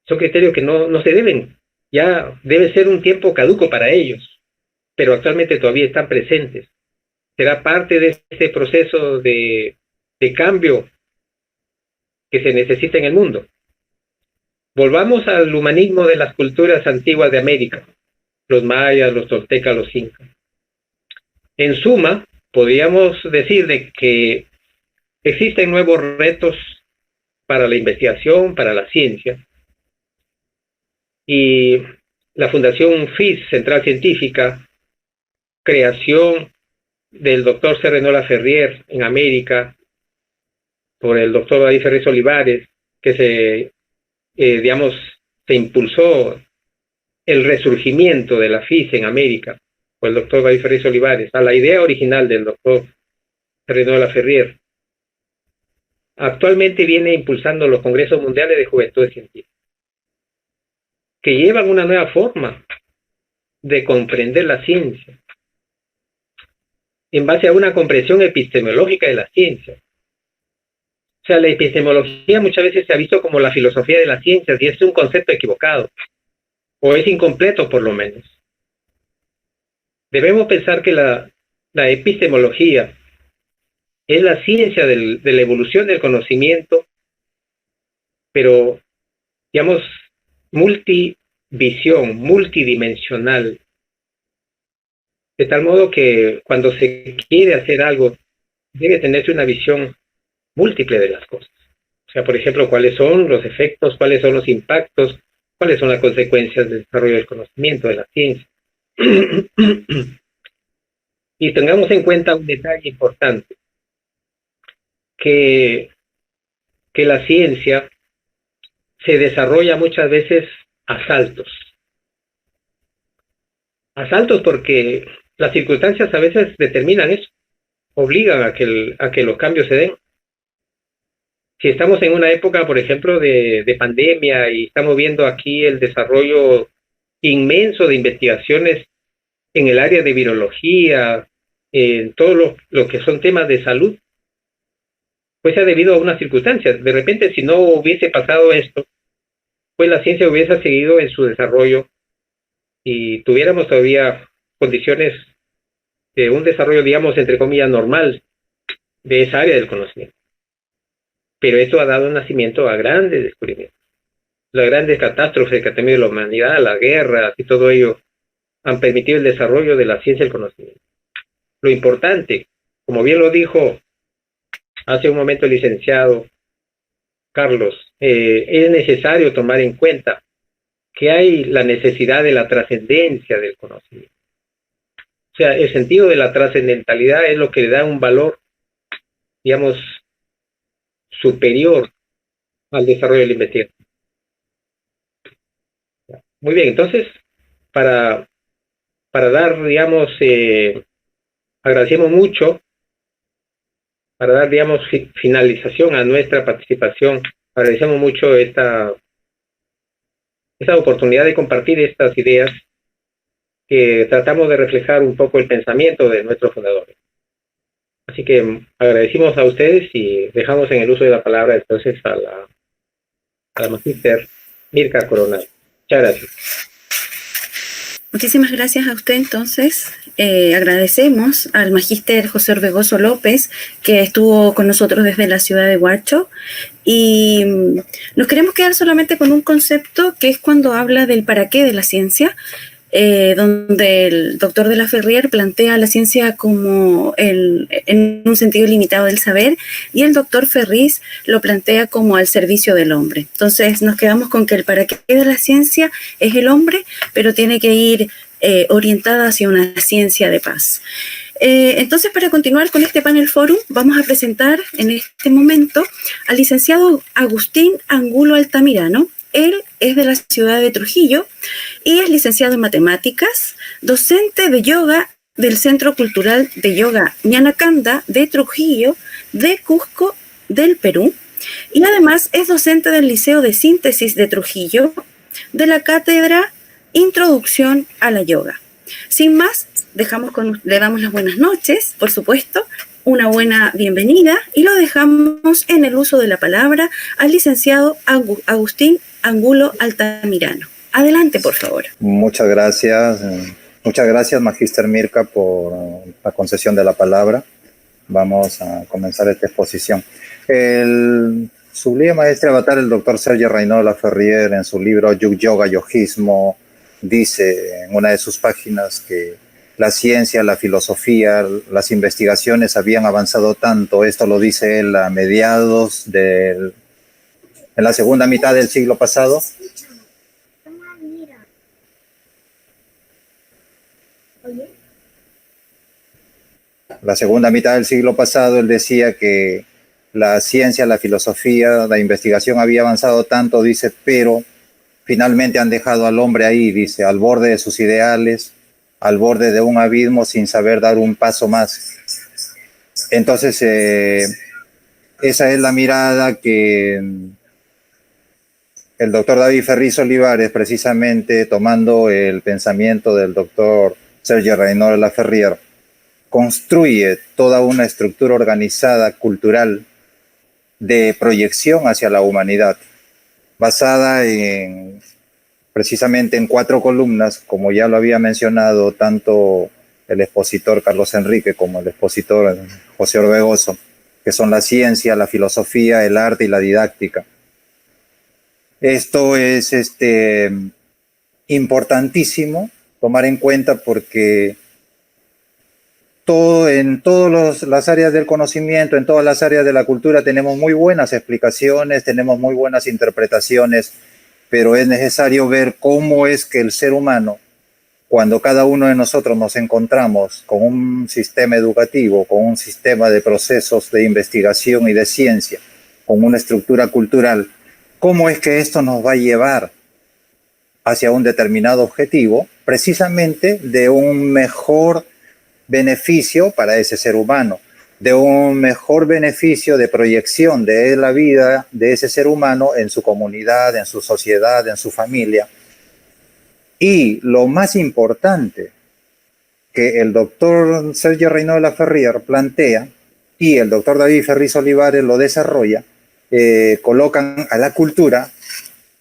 Son criterios que no se deben, ya debe ser un tiempo caduco para ellos, pero actualmente todavía están presentes. Será parte de este proceso de cambio que se necesita en el mundo. Volvamos al humanismo de las culturas antiguas de América, los mayas, los toltecas, los incas. En suma, podríamos decir de que existen nuevos retos para la investigación, para la ciencia, y la Fundación FIS, Central Científica, creación del doctor Cerrenola Ferrier en América, por el doctor David Ferrer Olivares, que se impulsó el resurgimiento de la FIS en América, por el doctor David Ferrer Olivares, a la idea original del doctor Cerrenola Ferrier. Actualmente viene impulsando los Congresos Mundiales de Juventudes Científicas, que llevan una nueva forma de comprender la ciencia, en base a una comprensión epistemológica de la ciencia. O sea, la epistemología muchas veces se ha visto como la filosofía de las ciencias, y es un concepto equivocado, o es incompleto por lo menos. Debemos pensar que la epistemología es la ciencia de la evolución del conocimiento, pero, digamos, multivisión, multidimensional, de tal modo que cuando se quiere hacer algo, debe tenerse una visión múltiple de las cosas. O sea, por ejemplo, cuáles son los efectos, cuáles son los impactos, cuáles son las consecuencias del desarrollo del conocimiento, de la ciencia. Y tengamos en cuenta un detalle importante, que que la ciencia se desarrolla muchas veces a saltos. A saltos porque las circunstancias a veces determinan eso, obligan a que los cambios se den. Si estamos en una época, por ejemplo, de pandemia y estamos viendo aquí el desarrollo inmenso de investigaciones en el área de virología, en todo lo que son temas de salud, pues se ha debido a unas circunstancias. De repente, si no hubiese pasado esto, pues la ciencia hubiese seguido en su desarrollo y tuviéramos todavía condiciones de un desarrollo, digamos, entre comillas, normal de esa área del conocimiento. Pero esto ha dado nacimiento a grandes descubrimientos. Las grandes catástrofes que ha tenido la humanidad, las guerras y todo ello, han permitido el desarrollo de la ciencia y el conocimiento. Lo importante, como bien lo dijo hace un momento el licenciado Carlos, es necesario tomar en cuenta que hay la necesidad de la trascendencia del conocimiento. O sea, el sentido de la trascendentalidad es lo que le da un valor, digamos, superior al desarrollo de la investigación. Muy bien, entonces, para dar, digamos, agradecemos mucho, para dar, digamos, finalización a nuestra participación, agradecemos mucho esta oportunidad de compartir estas ideas que tratamos de reflejar un poco el pensamiento de nuestros fundadores. Así que agradecimos a ustedes y dejamos en el uso de la palabra entonces a la magíster Mirka Coronado. Muchas gracias. Muchísimas gracias a usted entonces. Agradecemos al magíster José Orbegoso López, que estuvo con nosotros desde la ciudad de Huacho, y nos queremos quedar solamente con un concepto que es cuando habla del para qué de la ciencia, donde el doctor de la Ferrier plantea la ciencia como en un sentido limitado del saber, y el doctor Ferriz lo plantea como al servicio del hombre. Entonces nos quedamos con que el para qué de la ciencia es el hombre, pero tiene que ir orientada hacia una ciencia de paz. Entonces, para continuar con este panel forum, vamos a presentar en este momento al licenciado Agustín Angulo Altamirano. Él es de la ciudad de Trujillo y es licenciado en matemáticas, docente de yoga del Centro Cultural de Yoga Ñanacanda de Trujillo, de Cusco, del Perú, y además es docente del Liceo de Síntesis de Trujillo, de la cátedra Introducción a la Yoga. Sin más, le damos las buenas noches, por supuesto, una buena bienvenida, y lo dejamos en el uso de la palabra al licenciado Agustín Angulo Altamirano. Adelante, por favor. Muchas gracias, magíster Mirka, por la concesión de la palabra. Vamos a comenzar esta exposición. El sublime maestro avatar, el doctor Sergio Reynaud Laferrière, en su libro Yoga, Yogismo, dice en una de sus páginas que la ciencia, la filosofía, las investigaciones habían avanzado tanto, esto lo dice él a mediados en la segunda mitad del siglo pasado. La segunda mitad del siglo pasado, él decía que la ciencia, la filosofía, la investigación había avanzado tanto, dice, pero finalmente han dejado al hombre ahí, dice, al borde de sus ideales, al borde de un abismo sin saber dar un paso más. Entonces, esa es la mirada que el doctor David Ferriz Olivares, precisamente tomando el pensamiento del doctor Sergio Reynaud Laferrière, construye toda una estructura organizada, cultural, de proyección hacia la humanidad, basada precisamente en 4 columnas, como ya lo había mencionado tanto el expositor Carlos Enrique como el expositor José Orbegoso, que son la ciencia, la filosofía, el arte y la didáctica. Esto es importantísimo tomar en cuenta porque en todas las áreas del conocimiento, en todas las áreas de la cultura tenemos muy buenas explicaciones, tenemos muy buenas interpretaciones, pero es necesario ver cómo es que el ser humano, cuando cada uno de nosotros nos encontramos con un sistema educativo, con un sistema de procesos de investigación y de ciencia, con una estructura cultural, ¿cómo es que esto nos va a llevar hacia un determinado objetivo, precisamente de un mejor beneficio para ese ser humano, de un mejor beneficio de proyección de la vida de ese ser humano en su comunidad, en su sociedad, en su familia? Y lo más importante que el doctor Sergio Reynó de la Ferrier plantea y el doctor David Ferriz Olivares lo desarrolla, colocan a la cultura,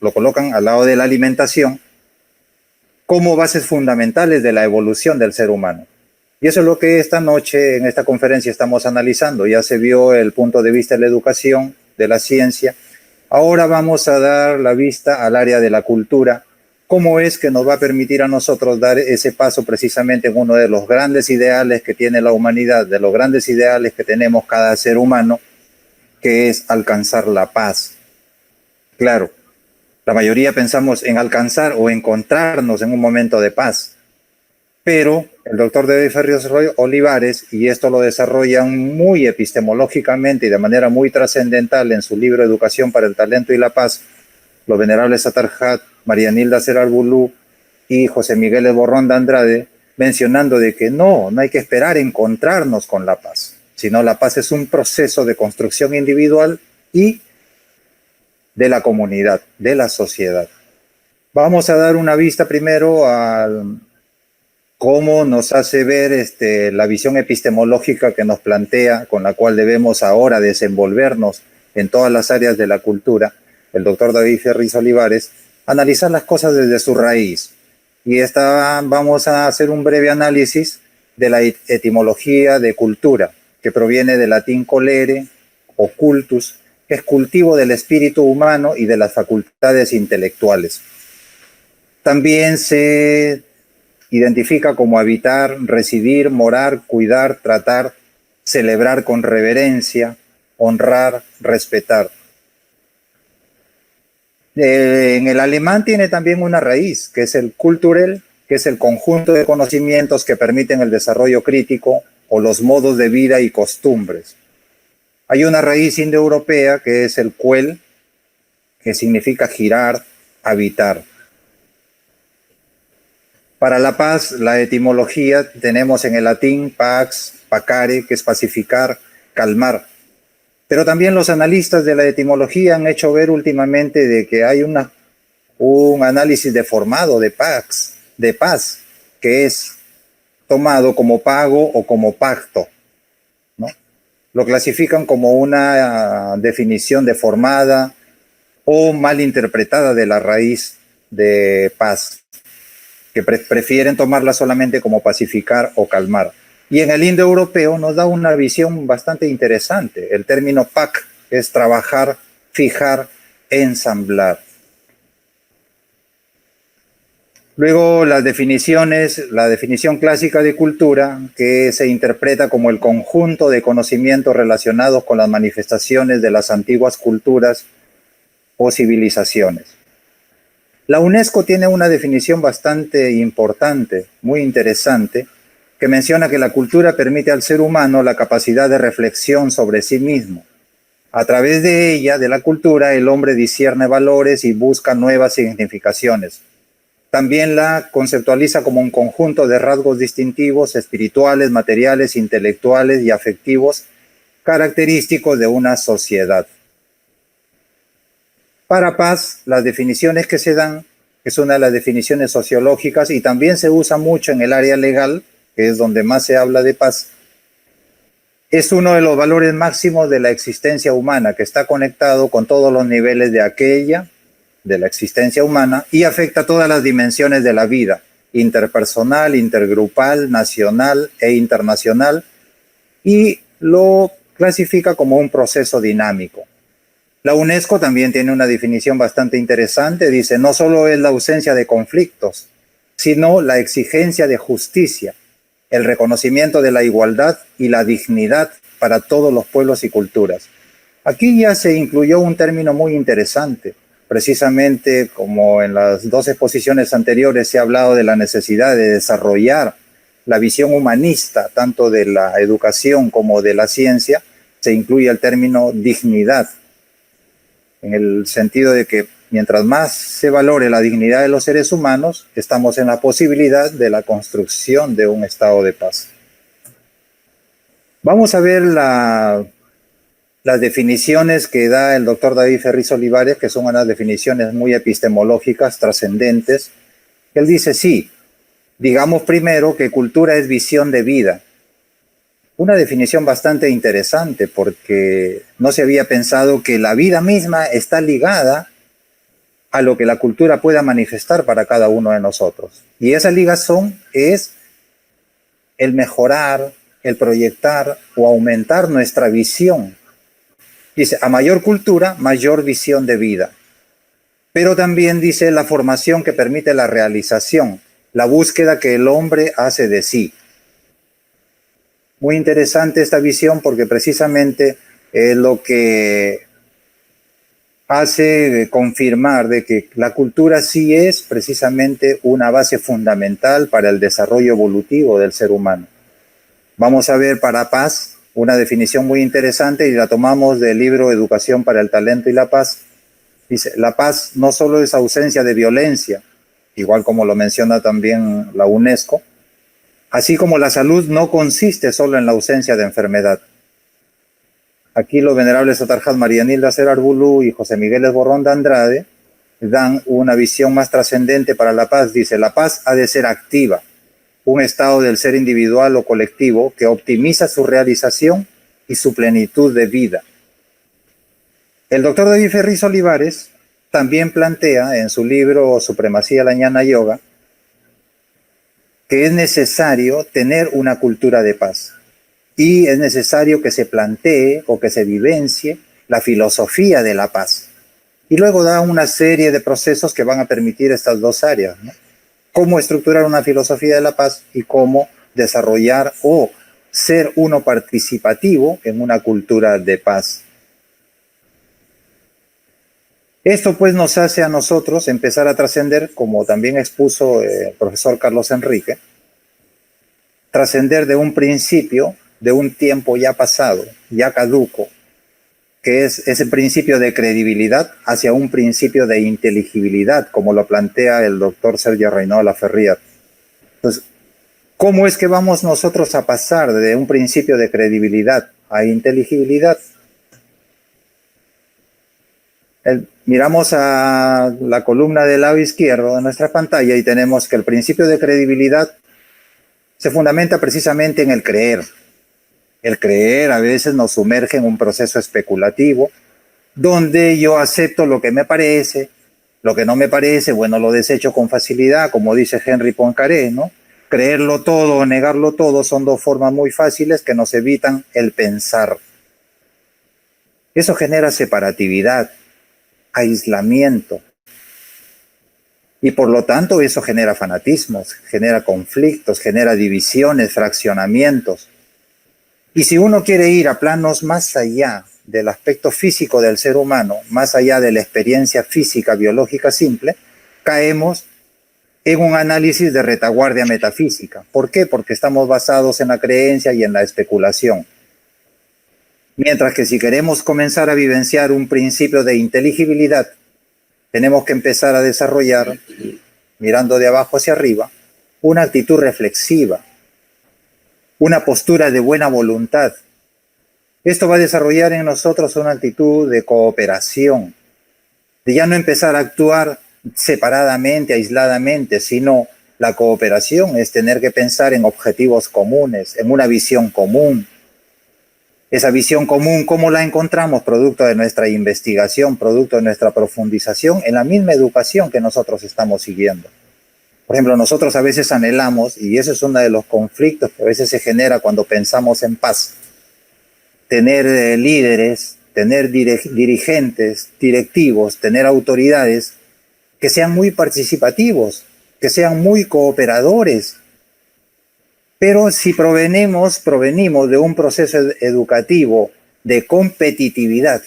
lo colocan al lado de la alimentación, como bases fundamentales de la evolución del ser humano. Y eso es lo que esta noche en esta conferencia estamos analizando. Ya se vio el punto de vista de la educación, de la ciencia. Ahora vamos a dar la vista al área de la cultura. ¿Cómo es que nos va a permitir a nosotros dar ese paso precisamente en uno de los grandes ideales que tiene la humanidad, de los grandes ideales que tenemos cada ser humano, que es alcanzar la paz? Claro, la mayoría pensamos en alcanzar o encontrarnos en un momento de paz, pero el doctor David Ferriz Olivares, y esto lo desarrolla muy epistemológicamente y de manera muy trascendental en su libro Educación para el Talento y la Paz, los venerables Atarjat, María Nilda Serarbulú y José Miguel Borrón de Andrade, mencionando de que no hay que esperar encontrarnos con la paz, sino la paz es un proceso de construcción individual y de la comunidad, de la sociedad. Vamos a dar una vista primero a cómo nos hace ver la visión epistemológica que nos plantea, con la cual debemos ahora desenvolvernos en todas las áreas de la cultura, el doctor David Ferriz Olivares, analizar las cosas desde su raíz. Y vamos a hacer un breve análisis de la etimología de cultura, que proviene del latín colere o cultus, que es cultivo del espíritu humano y de las facultades intelectuales. También se identifica como habitar, residir, morar, cuidar, tratar, celebrar con reverencia, honrar, respetar. En el alemán tiene también una raíz, que es el Kulturell, que es el conjunto de conocimientos que permiten el desarrollo crítico o los modos de vida y costumbres. Hay una raíz indoeuropea que es el Quell, que significa girar, habitar. Para la paz, la etimología tenemos en el latín pax, pacare, que es pacificar, calmar. Pero también los analistas de la etimología han hecho ver últimamente de que hay un análisis deformado de paz, que es tomado como pago o como pacto, ¿no? Lo clasifican como una definición deformada o mal interpretada de la raíz de paz, que prefieren tomarla solamente como pacificar o calmar. Y en el indoeuropeo nos da una visión bastante interesante. El término pac es trabajar, fijar, ensamblar. Luego las definiciones, la definición clásica de cultura, que se interpreta como el conjunto de conocimientos relacionados con las manifestaciones de las antiguas culturas o civilizaciones. La UNESCO tiene una definición bastante importante, muy interesante, que menciona que la cultura permite al ser humano la capacidad de reflexión sobre sí mismo. A través de ella, de la cultura, el hombre discierne valores y busca nuevas significaciones. También la conceptualiza como un conjunto de rasgos distintivos, espirituales, materiales, intelectuales y afectivos, característicos de una sociedad. Para paz, las definiciones que se dan, que es una de las definiciones sociológicas y también se usa mucho en el área legal, que es donde más se habla de paz, es uno de los valores máximos de la existencia humana, que está conectado con todos los niveles de la existencia humana, y afecta a todas las dimensiones de la vida, interpersonal, intergrupal, nacional e internacional, y lo clasifica como un proceso dinámico. La UNESCO también tiene una definición bastante interesante, dice, no solo es la ausencia de conflictos, sino la exigencia de justicia, el reconocimiento de la igualdad y la dignidad para todos los pueblos y culturas. Aquí ya se incluyó un término muy interesante, precisamente como en las dos exposiciones anteriores se ha hablado de la necesidad de desarrollar la visión humanista, tanto de la educación como de la ciencia, se incluye el término dignidad. en el sentido de que mientras más se valore la dignidad de los seres humanos, estamos en la posibilidad de la construcción de un estado de paz. Vamos a ver las definiciones que da el doctor David Ferriz Olivares, que son unas definiciones muy epistemológicas, trascendentes. Él dice, sí, digamos primero que cultura es visión de vida. Una definición bastante interesante porque no se había pensado que la vida misma está ligada a lo que la cultura pueda manifestar para cada uno de nosotros. Y esa ligazón es el mejorar, el proyectar o aumentar nuestra visión. Dice, a mayor cultura, mayor visión de vida. Pero también dice la formación que permite la realización, la búsqueda que el hombre hace de sí. Muy interesante esta visión porque precisamente es lo que hace confirmar de que la cultura sí es precisamente una base fundamental para el desarrollo evolutivo del ser humano. Vamos a ver para paz una definición muy interesante y la tomamos del libro Educación para el Talento y la Paz. Dice, la paz no solo es ausencia de violencia, igual como lo menciona también la UNESCO, así como la salud no consiste solo en la ausencia de enfermedad. Aquí los venerables Otarjat Marianilda Cerarbulú y José Miguel Esborrón de Andrade dan una visión más trascendente para la paz. Dice, la paz ha de ser activa, un estado del ser individual o colectivo que optimiza su realización y su plenitud de vida. El doctor David Ferriz Olivares también plantea en su libro Supremacía de la Ñana Yoga que es necesario tener una cultura de paz y es necesario que se plantee o que se vivencie la filosofía de la paz. Y luego da una serie de procesos que van a permitir estas dos áreas, ¿no? Cómo estructurar una filosofía de la paz y cómo desarrollar o ser uno participativo en una cultura de paz. Esto pues nos hace a nosotros empezar a trascender, como también expuso el profesor Carlos Enrique, trascender de un principio, de un tiempo ya pasado, ya caduco, que es ese principio de credibilidad hacia un principio de inteligibilidad, como lo plantea el doctor Sergio Reynol Laferrière. Entonces, ¿cómo es que vamos nosotros a pasar de un principio de credibilidad a inteligibilidad? Miramos a la columna del lado izquierdo de nuestra pantalla y tenemos que el principio de credibilidad se fundamenta precisamente en el creer. El creer a veces nos sumerge en un proceso especulativo, donde yo acepto lo que me parece, lo que no me parece, bueno, lo desecho con facilidad, como dice Henry Poincaré, ¿no? Creerlo todo o negarlo todo son dos formas muy fáciles que nos evitan el pensar. Eso genera separatividad, aislamiento. Y por lo tanto eso genera fanatismos, genera conflictos, genera divisiones, fraccionamientos. Y si uno quiere ir a planos más allá del aspecto físico del ser humano, más allá de la experiencia física biológica simple, caemos en un análisis de retaguardia metafísica. ¿Por qué? Porque estamos basados en la creencia y en la especulación. Mientras que si queremos comenzar a vivenciar un principio de inteligibilidad, tenemos que empezar a desarrollar, mirando de abajo hacia arriba, una actitud reflexiva, una postura de buena voluntad. Esto va a desarrollar en nosotros una actitud de cooperación, de ya no empezar a actuar separadamente, aisladamente, sino la cooperación es tener que pensar en objetivos comunes, en una visión común. Esa visión común, ¿cómo la encontramos? Producto de nuestra investigación, producto de nuestra profundización en la misma educación que nosotros estamos siguiendo. Por ejemplo, nosotros a veces anhelamos, y ese es uno de los conflictos que a veces se genera cuando pensamos en paz, tener líderes, tener dirigentes, directivos, tener autoridades que sean muy participativos, que sean muy cooperadores. Pero si provenimos de un proceso educativo de competitividad,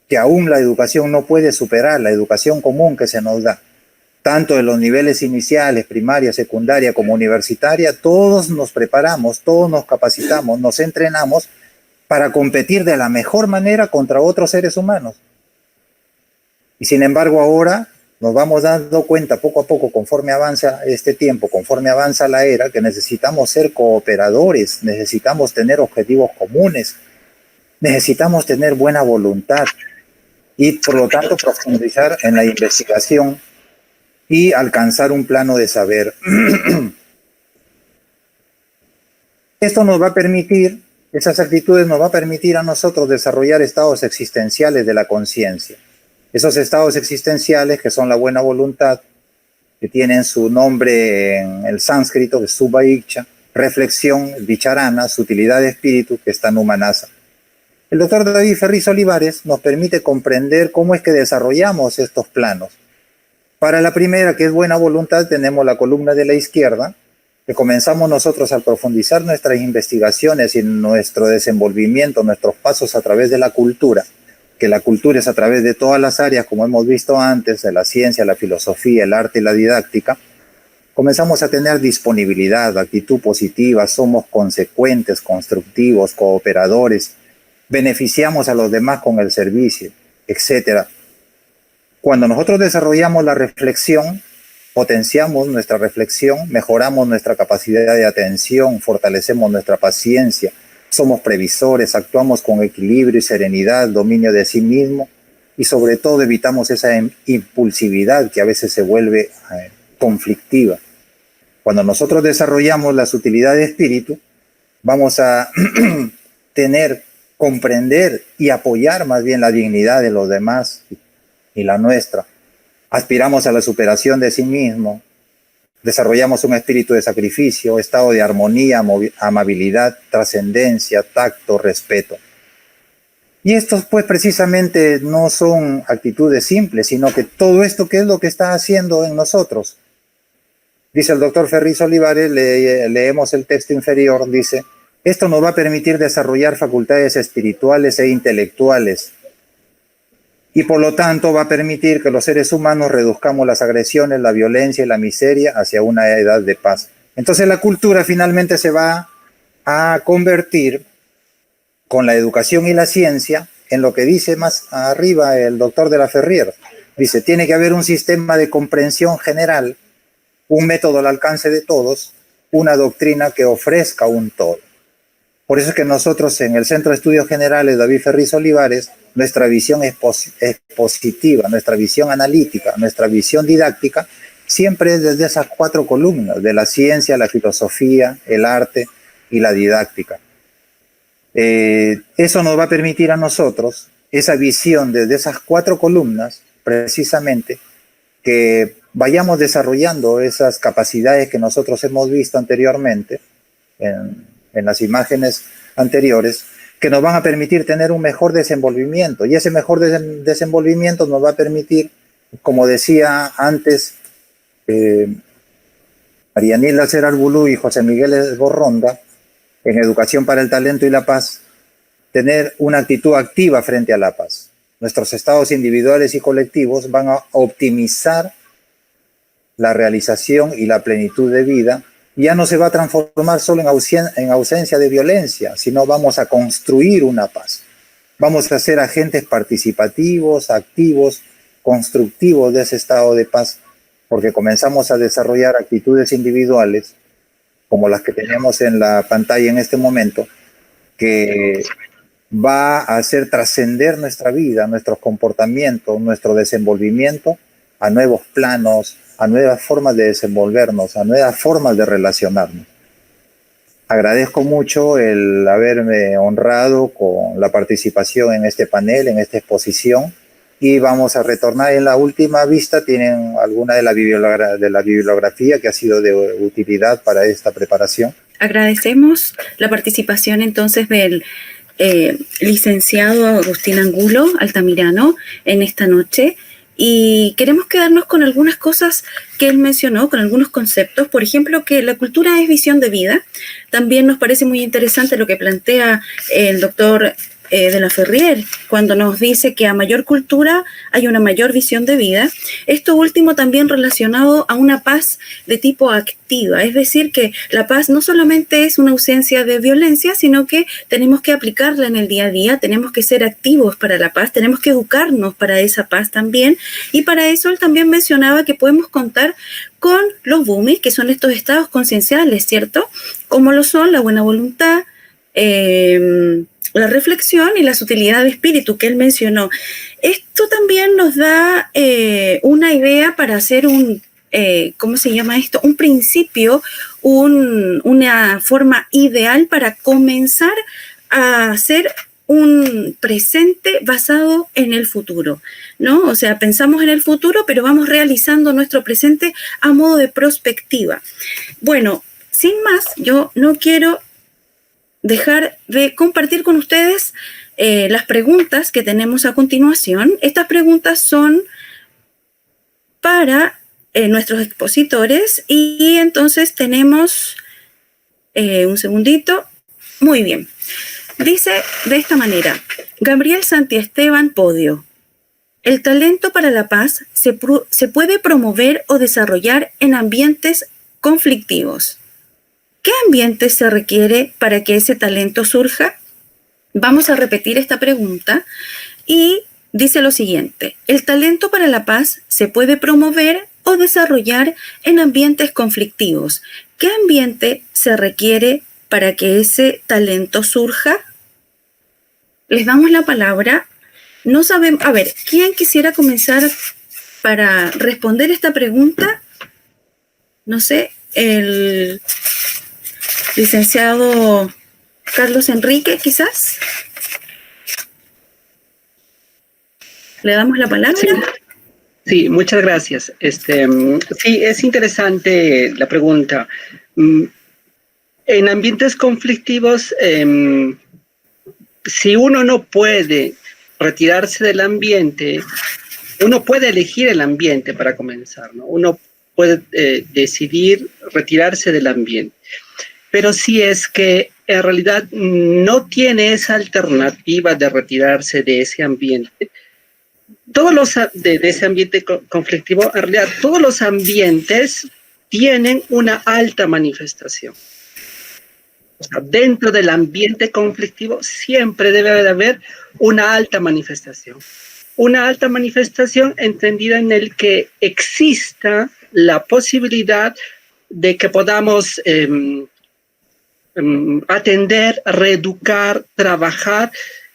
que aún la educación no puede superar, la educación común que se nos da, tanto en los niveles iniciales, primaria, secundaria como universitaria, todos nos preparamos, todos nos capacitamos, nos entrenamos para competir de la mejor manera contra otros seres humanos. Y sin embargo ahora nos vamos dando cuenta poco a poco, conforme avanza este tiempo, conforme avanza la era, que necesitamos ser cooperadores, necesitamos tener objetivos comunes, necesitamos tener buena voluntad y por lo tanto profundizar en la investigación y alcanzar un plano de saber. Esto nos va a permitir, esas actitudes nos va a permitir a nosotros desarrollar estados existenciales de la conciencia. Esos estados existenciales que son la buena voluntad, que tienen su nombre en el sánscrito, que es Subhaiksha, reflexión, vicharana, sutilidad de espíritu, que está Numanasa. El doctor David Ferriz Olivares nos permite comprender cómo es que desarrollamos estos planos. Para la primera, que es buena voluntad, tenemos la columna de la izquierda, que comenzamos nosotros al profundizar nuestras investigaciones y nuestro desenvolvimiento, nuestros pasos a través de la cultura, que la cultura es a través de todas las áreas, como hemos visto antes, de la ciencia, la filosofía, el arte y la didáctica. Comenzamos a tener disponibilidad, actitud positiva, somos consecuentes, constructivos, cooperadores, beneficiamos a los demás con el servicio, etc. Cuando nosotros desarrollamos la reflexión, potenciamos nuestra reflexión, mejoramos nuestra capacidad de atención, fortalecemos nuestra paciencia, somos previsores, actuamos con equilibrio y serenidad, dominio de sí mismo y sobre todo evitamos esa impulsividad que a veces se vuelve conflictiva. Cuando nosotros desarrollamos la sutilidad de espíritu, vamos a comprender y apoyar más bien la dignidad de los demás y la nuestra. Aspiramos a la superación de sí mismo, desarrollamos un espíritu de sacrificio, estado de armonía, amabilidad, trascendencia, tacto, respeto. Y estos pues precisamente no son actitudes simples, sino que todo esto, ¿qué es lo que está haciendo en nosotros? Dice el doctor Ferriz Olivares, leemos el texto inferior, dice: esto nos va a permitir desarrollar facultades espirituales e intelectuales y por lo tanto va a permitir que los seres humanos reduzcamos las agresiones, la violencia y la miseria hacia una edad de paz. Entonces la cultura finalmente se va a convertir con la educación y la ciencia en lo que dice más arriba el doctor de la Ferrier. Dice, tiene que haber un sistema de comprensión general, un método al alcance de todos, una doctrina que ofrezca un todo. Por eso es que nosotros en el Centro de Estudios Generales David Ferriz Olivares, nuestra visión expositiva, nuestra visión analítica, nuestra visión didáctica, siempre es desde esas 4 columnas, de la ciencia, la filosofía, el arte y la didáctica. Eso nos va a permitir a nosotros, esa visión desde esas 4 columnas, precisamente, que vayamos desarrollando esas capacidades que nosotros hemos visto anteriormente en las imágenes anteriores, que nos van a permitir tener un mejor desenvolvimiento. Y ese mejor desenvolvimiento nos va a permitir, como decía antes Marianila Serarbulú y José Miguel Esborronda, en Educación para el Talento y la Paz, tener una actitud activa frente a la paz. Nuestros estados individuales y colectivos van a optimizar la realización y la plenitud de vida. Ya no se va a transformar solo en ausencia de violencia, sino vamos a construir una paz. Vamos a ser agentes participativos, activos, constructivos de ese estado de paz, porque comenzamos a desarrollar actitudes individuales, como las que tenemos en la pantalla en este momento, que va a hacer trascender nuestra vida, nuestros comportamientos, nuestro desenvolvimiento a nuevos planos, a nuevas formas de desenvolvernos, a nuevas formas de relacionarnos. Agradezco mucho el haberme honrado con la participación en este panel, en esta exposición, y vamos a retornar en la última vista. Tienen alguna de la bibliografía que ha sido de utilidad para esta preparación. Agradecemos la participación entonces del licenciado Agustín Angulo Altamirano en esta noche. Y queremos quedarnos con algunas cosas que él mencionó, con algunos conceptos. Por ejemplo, que la cultura es visión de vida. También nos parece muy interesante lo que plantea el doctor de la Ferrier, cuando nos dice que a mayor cultura hay una mayor visión de vida. Esto último también relacionado a una paz de tipo activa, es decir, que la paz no solamente es una ausencia de violencia, sino que tenemos que aplicarla en el día a día, tenemos que ser activos para la paz, tenemos que educarnos para esa paz también, y para eso él también mencionaba que podemos contar con los BUMI, que son estos estados concienciales, ¿cierto? Como lo son la buena voluntad, la reflexión y la sutilidad de espíritu que él mencionó. Esto también nos da una idea para hacer ¿cómo se llama esto? Un principio, una forma ideal para comenzar a hacer un presente basado en el futuro, ¿no? O sea, pensamos en el futuro, pero vamos realizando nuestro presente a modo de prospectiva. Bueno, sin más, yo no quiero dejar de compartir con ustedes las preguntas que tenemos a continuación. Estas preguntas son para nuestros expositores y entonces tenemos un segundito. Muy bien. Dice de esta manera, Gabriel Santiesteban Podio, el talento para la paz se puede promover o desarrollar en ambientes conflictivos. ¿Qué ambiente se requiere para que ese talento surja? Vamos a repetir esta pregunta y dice lo siguiente, el talento para la paz se puede promover o desarrollar en ambientes conflictivos. ¿Qué ambiente se requiere para que ese talento surja? Les damos la palabra. No sabemos, a ver, ¿quién quisiera comenzar para responder esta pregunta? No sé, el licenciado Carlos Enrique, quizás. ¿Le damos la palabra? Sí, muchas gracias. Sí, es interesante la pregunta. En ambientes conflictivos, si uno no puede retirarse del ambiente, uno puede elegir el ambiente para comenzar, ¿no? Uno puede decidir retirarse del ambiente. Pero si es que en realidad no tiene esa alternativa de retirarse de ese ambiente, de ese ambiente conflictivo, en realidad todos los ambientes tienen una alta manifestación. O sea, dentro del ambiente conflictivo siempre debe de haber una alta manifestación. Una alta manifestación entendida en el que exista la posibilidad de que podamos atender, reeducar, trabajar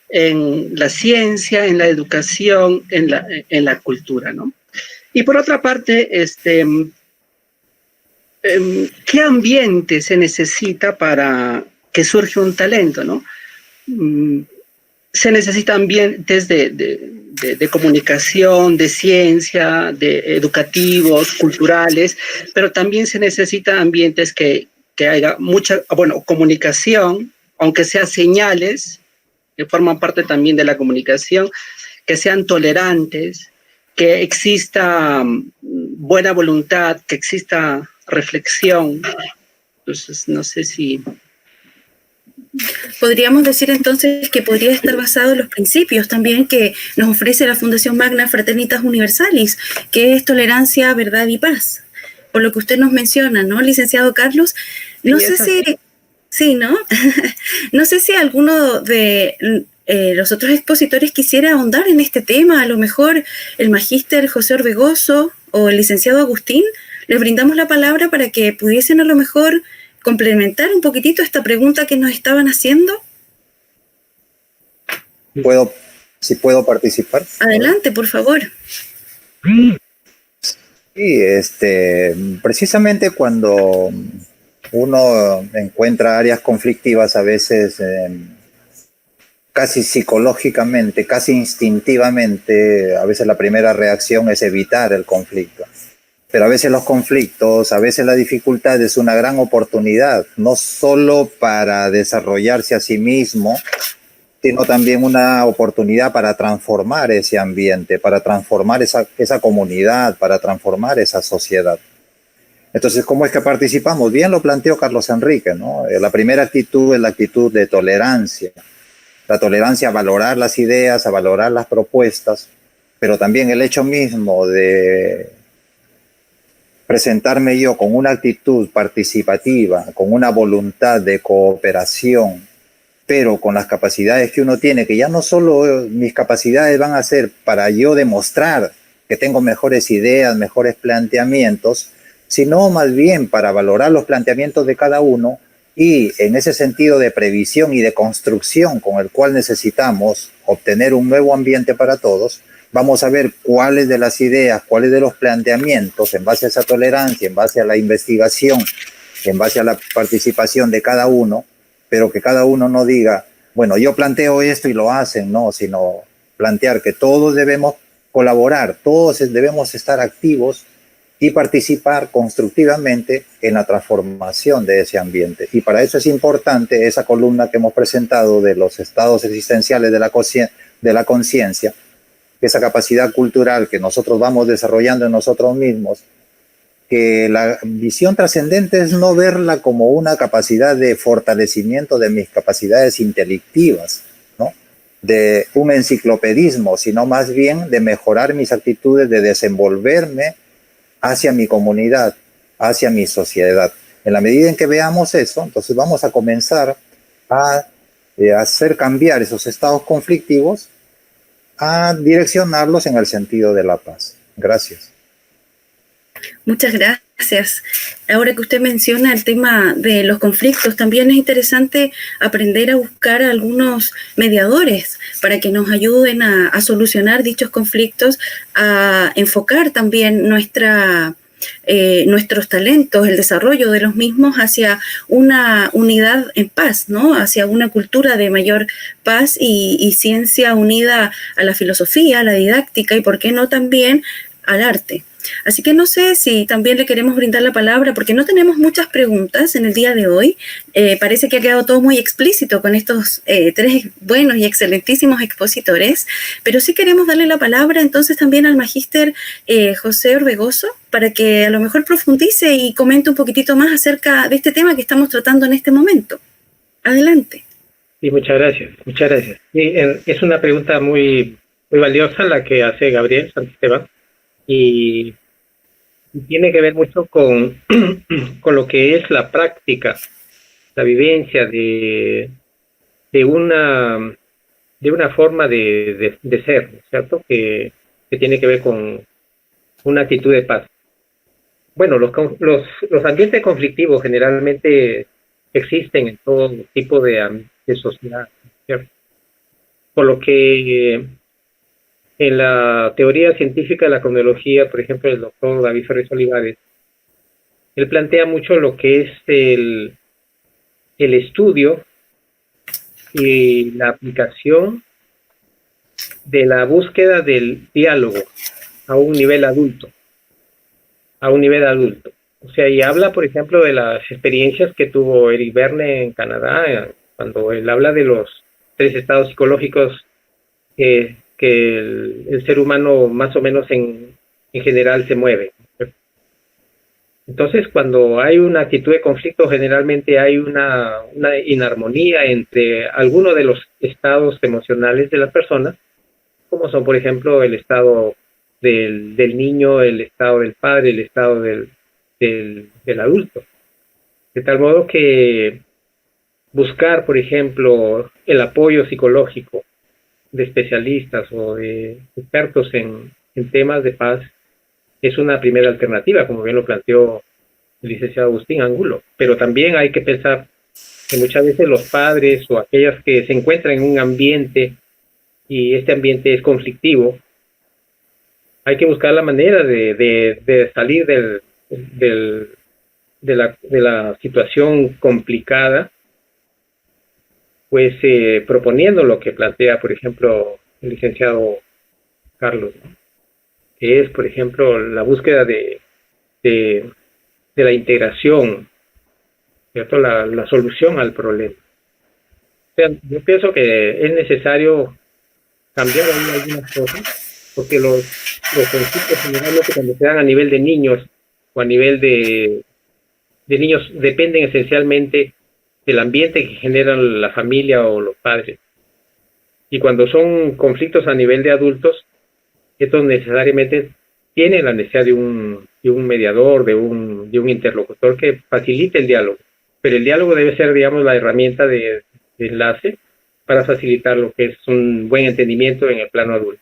en la ciencia, en la educación, en la cultura, ¿no? Y por otra parte, ¿qué ambiente se necesita para que surja un talento, ¿no? Se necesitan ambientes de comunicación, de ciencia, de educativos, culturales, pero también se necesitan ambientes que haya mucha, comunicación, aunque sea señales, que forman parte también de la comunicación, que sean tolerantes, que exista buena voluntad, que exista reflexión. Entonces, no sé si... Podríamos decir entonces que podría estar basado en los principios también que nos ofrece la Fundación Magna Fraternitas Universalis, que es tolerancia, verdad y paz. Por lo que usted nos menciona, ¿no, licenciado Carlos? No sé si... Sí, ¿no? No sé si alguno de los otros expositores quisiera ahondar en este tema. A lo mejor el magíster José Orbegoso o el licenciado Agustín, les brindamos la palabra para que pudiesen a lo mejor complementar un poquitito esta pregunta que nos estaban haciendo. Si puedo participar. Adelante, por favor. Sí, precisamente cuando uno encuentra áreas conflictivas, a veces casi psicológicamente, casi instintivamente, a veces la primera reacción es evitar el conflicto. Pero a veces los conflictos, a veces la dificultad es una gran oportunidad, no solo para desarrollarse a sí mismo, sino también una oportunidad para transformar ese ambiente, para transformar esa comunidad, para transformar esa sociedad. Entonces, ¿cómo es que participamos? Bien lo planteó Carlos Enrique, ¿no? La primera actitud es la actitud de tolerancia. la tolerancia a valorar las ideas, a valorar las propuestas, pero también el hecho mismo de presentarme yo con una actitud participativa, con una voluntad de cooperación, pero con las capacidades que uno tiene, que ya no solo mis capacidades van a ser para yo demostrar que tengo mejores ideas, mejores planteamientos, sino más bien para valorar los planteamientos de cada uno y en ese sentido de previsión y de construcción con el cual necesitamos obtener un nuevo ambiente para todos, vamos a ver cuáles de las ideas, cuáles de los planteamientos, en base a esa tolerancia, en base a la investigación, en base a la participación de cada uno, pero que cada uno no diga, bueno, yo planteo esto y lo hacen, no, sino plantear que todos debemos colaborar, todos debemos estar activos y participar constructivamente en la transformación de ese ambiente. Y para eso es importante esa columna que hemos presentado de los estados existenciales de la conciencia, esa capacidad cultural que nosotros vamos desarrollando en nosotros mismos, que la visión trascendente es no verla como una capacidad de fortalecimiento de mis capacidades intelectivas, ¿no? De un enciclopedismo, sino más bien de mejorar mis actitudes, de desenvolverme hacia mi comunidad, hacia mi sociedad. En la medida en que veamos eso, entonces vamos a comenzar a hacer cambiar esos estados conflictivos, a direccionarlos en el sentido de la paz. Gracias. Muchas gracias. Ahora que usted menciona el tema de los conflictos, también es interesante aprender a buscar algunos mediadores para que nos ayuden a solucionar dichos conflictos, a enfocar también nuestros talentos, el desarrollo de los mismos hacia una unidad en paz, ¿no? Hacia una cultura de mayor paz y ciencia unida a la filosofía, a la didáctica y, ¿por qué no, también al arte? Así que no sé si también le queremos brindar la palabra, porque no tenemos muchas preguntas en el día de hoy. Parece que ha quedado todo muy explícito con estos tres buenos y excelentísimos expositores, pero sí queremos darle la palabra entonces también al magíster José Orbegoso, para que a lo mejor profundice y comente un poquitito más acerca de este tema que estamos tratando en este momento. Adelante. Sí, muchas gracias, muchas gracias. Sí, es una pregunta muy, muy valiosa la que hace Gabriel Santisteban, y tiene que ver mucho con, con lo que es la práctica, la vivencia de una forma de ser, ¿cierto? Que tiene que ver con una actitud de paz. Bueno, los ambientes conflictivos generalmente existen en todo tipo de sociedad, ¿cierto? Por lo que en la teoría científica de la cronología, por ejemplo, el doctor David Ferrer Olivares, él plantea mucho lo que es el estudio y la aplicación de la búsqueda del diálogo a un nivel adulto. O sea, y habla, por ejemplo, de las experiencias que tuvo Eric Berne en Canadá, cuando él habla de los 3 estados psicológicos que el ser humano más o menos en general se mueve. Entonces, cuando hay una actitud de conflicto, generalmente hay una inarmonía entre algunos de los estados emocionales de la persona, como son, por ejemplo, el estado del niño, el estado del padre, el estado del adulto. De tal modo que buscar, por ejemplo, el apoyo psicológico de especialistas o de expertos en temas de paz es una primera alternativa, como bien lo planteó el licenciado Agustín Angulo. Pero también hay que pensar que muchas veces los padres o aquellas que se encuentran en un ambiente y este ambiente es conflictivo, hay que buscar la manera de salir de la situación complicada, pues proponiendo lo que plantea, por ejemplo, el licenciado Carlos, ¿no? Que es, por ejemplo, la búsqueda de la integración, ¿cierto? La solución al problema. O sea, yo pienso que es necesario cambiar algunas cosas, porque los conflictos generalmente cuando se dan a nivel de niños o a nivel de niños dependen esencialmente del ambiente que generan la familia o los padres. Y cuando son conflictos a nivel de adultos, estos necesariamente tienen la necesidad de un mediador, de un interlocutor que facilite el diálogo. Pero el diálogo debe ser, digamos, la herramienta de enlace para facilitar lo que es un buen entendimiento en el plano adulto.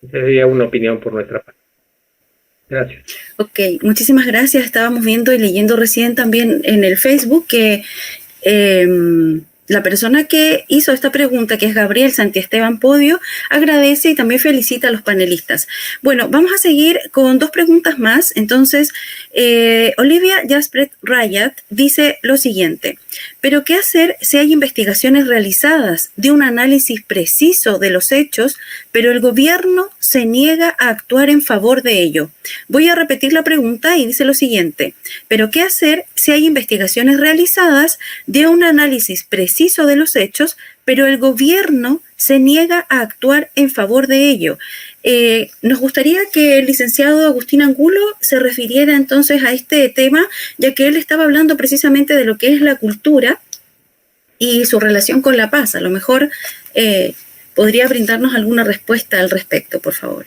Esa sería una opinión por nuestra parte. Gracias. Ok, muchísimas gracias. Estábamos viendo y leyendo recién también en el Facebook que la persona que hizo esta pregunta, que es Gabriel Santiesteban Podio, agradece y también felicita a los panelistas. Bueno, vamos a seguir con 2 preguntas más. Entonces, Olivia Jaspret Rayat dice lo siguiente: ¿pero qué hacer si hay investigaciones realizadas de un análisis preciso de los hechos, pero el gobierno se niega a actuar en favor de ello? Voy a repetir la pregunta y dice lo siguiente: ¿pero qué hacer si hay investigaciones realizadas de un análisis preciso de los hechos, pero el gobierno se niega a actuar en favor de ello? Nos gustaría que el licenciado Agustín Angulo se refiriera entonces a este tema, ya que él estaba hablando precisamente de lo que es la cultura y su relación con la paz. A lo mejor podría brindarnos alguna respuesta al respecto, por favor.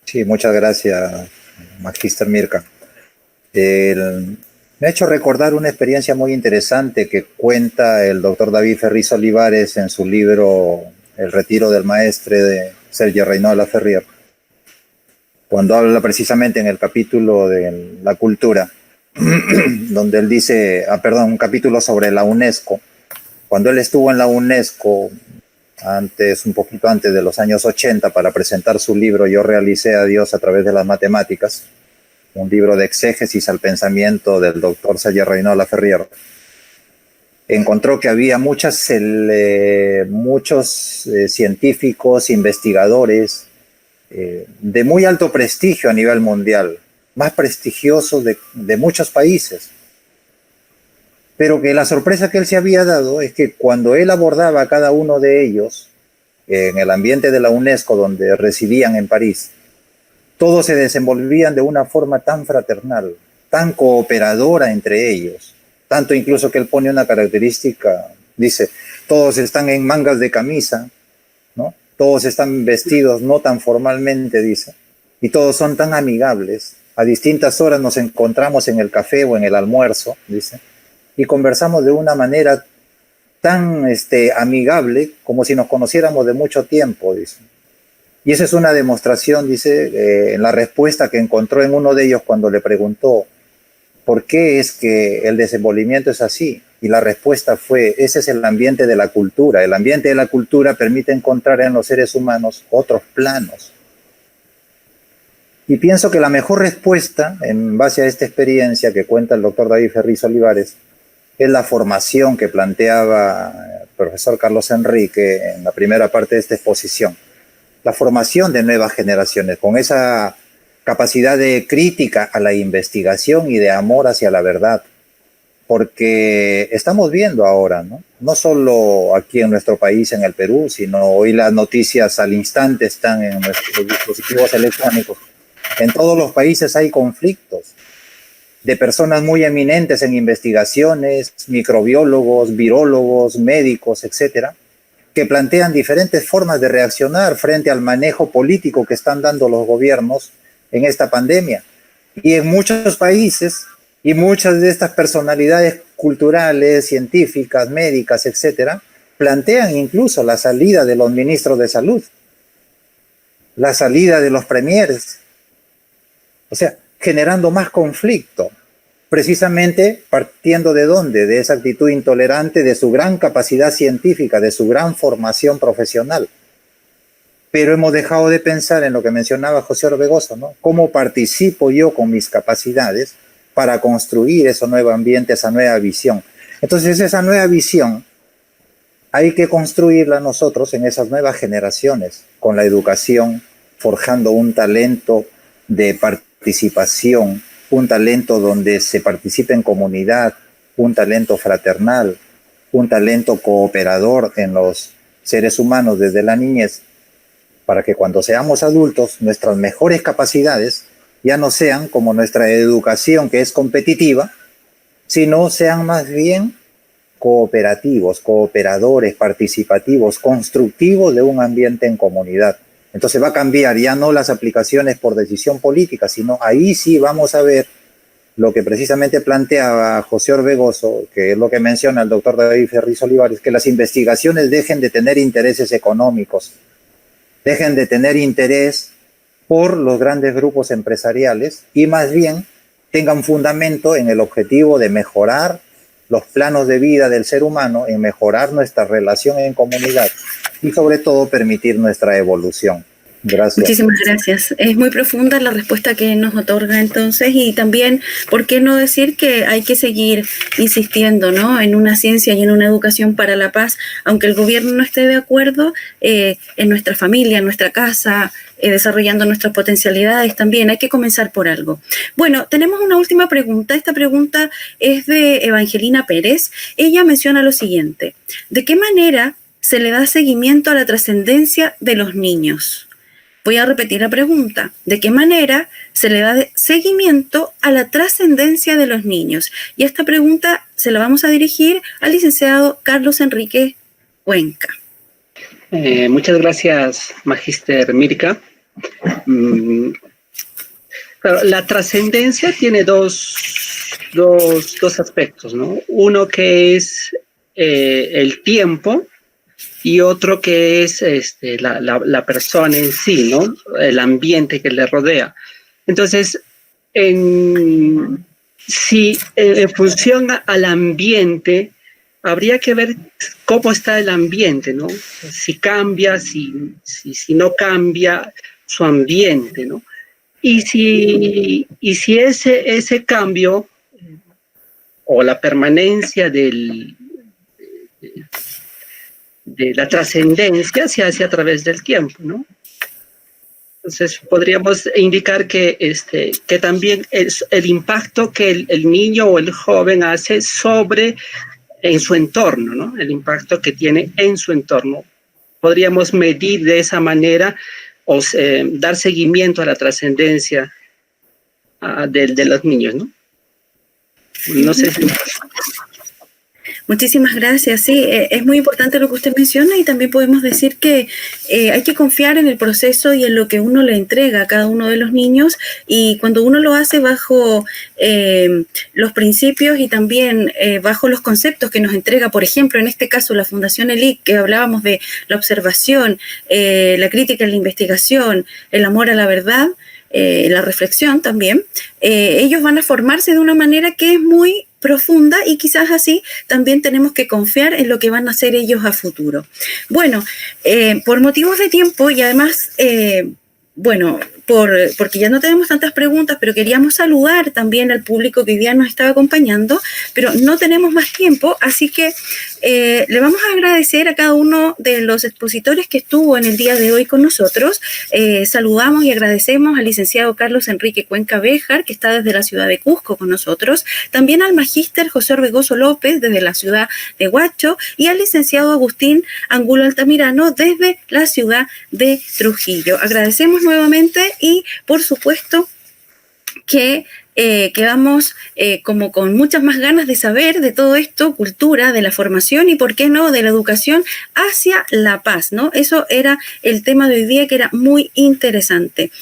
Sí, muchas gracias, Magíster Mirka. Me ha hecho recordar una experiencia muy interesante que cuenta el doctor David Ferriz Olivares en su libro El retiro del maestre de Sergio Reynal Laferrière, cuando habla precisamente en el capítulo de la cultura, donde él dice, un capítulo sobre la UNESCO. Cuando él estuvo en la UNESCO, un poquito antes de los años 80, para presentar su libro Yo realicé a Dios a través de las matemáticas, un libro de exégesis al pensamiento del doctor Sergio Reynal Laferrière, encontró que había muchos científicos, investigadores de muy alto prestigio a nivel mundial, más prestigiosos de muchos países, pero que la sorpresa que él se había dado es que cuando él abordaba a cada uno de ellos en el ambiente de la UNESCO donde residían en París, todos se desenvolvían de una forma tan fraternal, tan cooperadora entre ellos, tanto incluso que él pone una característica, dice, todos están en mangas de camisa, ¿no? Todos están vestidos no tan formalmente, dice, y todos son tan amigables. A distintas horas nos encontramos en el café o en el almuerzo, dice, y conversamos de una manera tan amigable como si nos conociéramos de mucho tiempo, dice. Y esa es una demostración, dice, en la respuesta que encontró en uno de ellos cuando le preguntó por qué es que el desenvolvimiento es así. Y la respuesta fue, ese es el ambiente de la cultura. El ambiente de la cultura permite encontrar en los seres humanos otros planos. Y pienso que la mejor respuesta, en base a esta experiencia que cuenta el doctor David Ferriz Olivares, es la formación que planteaba el profesor Carlos Enrique en la primera parte de esta exposición. La formación de nuevas generaciones, con esa capacidad de crítica a la investigación y de amor hacia la verdad. Porque estamos viendo ahora, no solo aquí en nuestro país, en el Perú, sino hoy las noticias al instante están en nuestros dispositivos electrónicos. En todos los países hay conflictos de personas muy eminentes en investigaciones, microbiólogos, virólogos, médicos, etcétera, que plantean diferentes formas de reaccionar frente al manejo político que están dando los gobiernos en esta pandemia. Y en muchos países, y muchas de estas personalidades culturales, científicas, médicas, etcétera, plantean incluso la salida de los ministros de salud, la salida de los premieres, o sea, generando más conflicto, precisamente partiendo de dónde, de esa actitud intolerante, de su gran capacidad científica, de su gran formación profesional. Pero hemos dejado de pensar en lo que mencionaba José Orbegoso, ¿no? ¿Cómo participo yo con mis capacidades para construir ese nuevo ambiente, esa nueva visión? Entonces, esa nueva visión hay que construirla nosotros en esas nuevas generaciones, con la educación, forjando un talento de participación, un talento donde se participe en comunidad, un talento fraternal, un talento cooperador en los seres humanos desde la niñez, para que cuando seamos adultos nuestras mejores capacidades ya no sean como nuestra educación, que es competitiva, sino sean más bien cooperativos, cooperadores, participativos, constructivos de un ambiente en comunidad. Entonces va a cambiar ya no las aplicaciones por decisión política, sino ahí sí vamos a ver lo que precisamente planteaba José Orbegoso, que es lo que menciona el doctor David Ferriz Olivares, que las investigaciones dejen de tener intereses económicos, dejen de tener interés por los grandes grupos empresariales y más bien tengan fundamento en el objetivo de mejorar los planos de vida del ser humano, en mejorar nuestra relación en comunidad y sobre todo permitir nuestra evolución. Gracias. Muchísimas gracias. Es muy profunda la respuesta que nos otorga entonces y también, ¿por qué no decir que hay que seguir insistiendo, ¿no?, en una ciencia y en una educación para la paz, aunque el gobierno no esté de acuerdo, en nuestra familia, en nuestra casa, desarrollando nuestras potencialidades también. Hay que comenzar por algo. Bueno, tenemos una última pregunta. Esta pregunta es de Evangelina Pérez. Ella menciona lo siguiente: ¿de qué manera se le da seguimiento a la trascendencia de los niños? Voy a repetir la pregunta. ¿De qué manera se le da seguimiento a la trascendencia de los niños? Y esta pregunta se la vamos a dirigir al licenciado Carlos Enrique Cuenca. Muchas gracias, Magíster Mirka. Claro, la trascendencia tiene dos aspectos, ¿no? Uno que es el tiempo, y otro que es la persona en sí, ¿no? El ambiente que le rodea. Entonces, en función al ambiente, habría que ver cómo está el ambiente, ¿no? Si cambia, si no cambia su ambiente, ¿no? Y si ese cambio o la permanencia de la trascendencia se hace a través del tiempo, ¿no? Entonces podríamos indicar que también es el impacto que el niño o el joven hace en su entorno, ¿no? El impacto que tiene en su entorno. Podríamos medir de esa manera o dar seguimiento a la trascendencia de los niños, ¿no? No sé si... Muchísimas gracias. Sí, es muy importante lo que usted menciona y también podemos decir que hay que confiar en el proceso y en lo que uno le entrega a cada uno de los niños, y cuando uno lo hace bajo los principios y también bajo los conceptos que nos entrega, por ejemplo, en este caso la Fundación ELIC, que hablábamos de la observación, la crítica y la investigación, el amor a la verdad, la reflexión también, ellos van a formarse de una manera que es muy profunda y quizás así también tenemos que confiar en lo que van a hacer ellos a futuro. Bueno, por motivos de tiempo y además, porque ya no tenemos tantas preguntas, pero queríamos saludar también al público que hoy día nos estaba acompañando, pero no tenemos más tiempo, así que le vamos a agradecer a cada uno de los expositores que estuvo en el día de hoy con nosotros. Saludamos y agradecemos al licenciado Carlos Enrique Cuenca Béjar, que está desde la ciudad de Cusco con nosotros, también al magíster José Orbegoso López desde la ciudad de Huacho y al licenciado Agustín Angulo Altamirano desde la ciudad de Trujillo. Agradecemos nuevamente y, por supuesto, que quedamos como con muchas más ganas de saber de todo esto, cultura, de la formación y, ¿por qué no?, de la educación hacia la paz, ¿no? Eso era el tema de hoy día, que era muy interesante.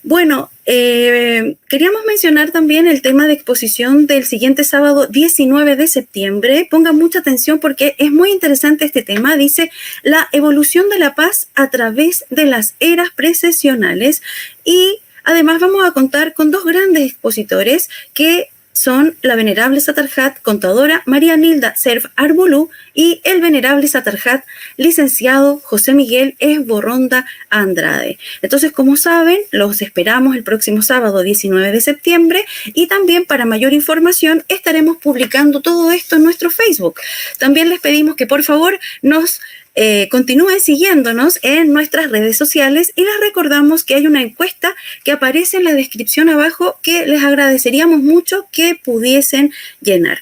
Bueno, queríamos mencionar también el tema de exposición del siguiente sábado 19 de septiembre. Pongan mucha atención porque es muy interesante este tema. Dice: la evolución de la paz a través de las eras precesionales, y además vamos a contar con dos grandes expositores que son la venerable Satarjat contadora María Nilda Serf Arbolú y el venerable Satarjat licenciado José Miguel Esborronda Andrade. Entonces, como saben, los esperamos el próximo sábado 19 de septiembre, y también para mayor información estaremos publicando todo esto en nuestro Facebook. También les pedimos que por favor nos continúen siguiéndonos en nuestras redes sociales, y les recordamos que hay una encuesta que aparece en la descripción abajo que les agradeceríamos mucho que pudiesen llenar.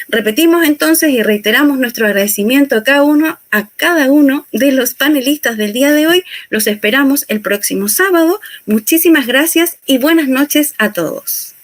Repetimos entonces y reiteramos nuestro agradecimiento a cada uno de los panelistas del día de hoy. Los esperamos el próximo sábado. Muchísimas gracias y buenas noches a todos.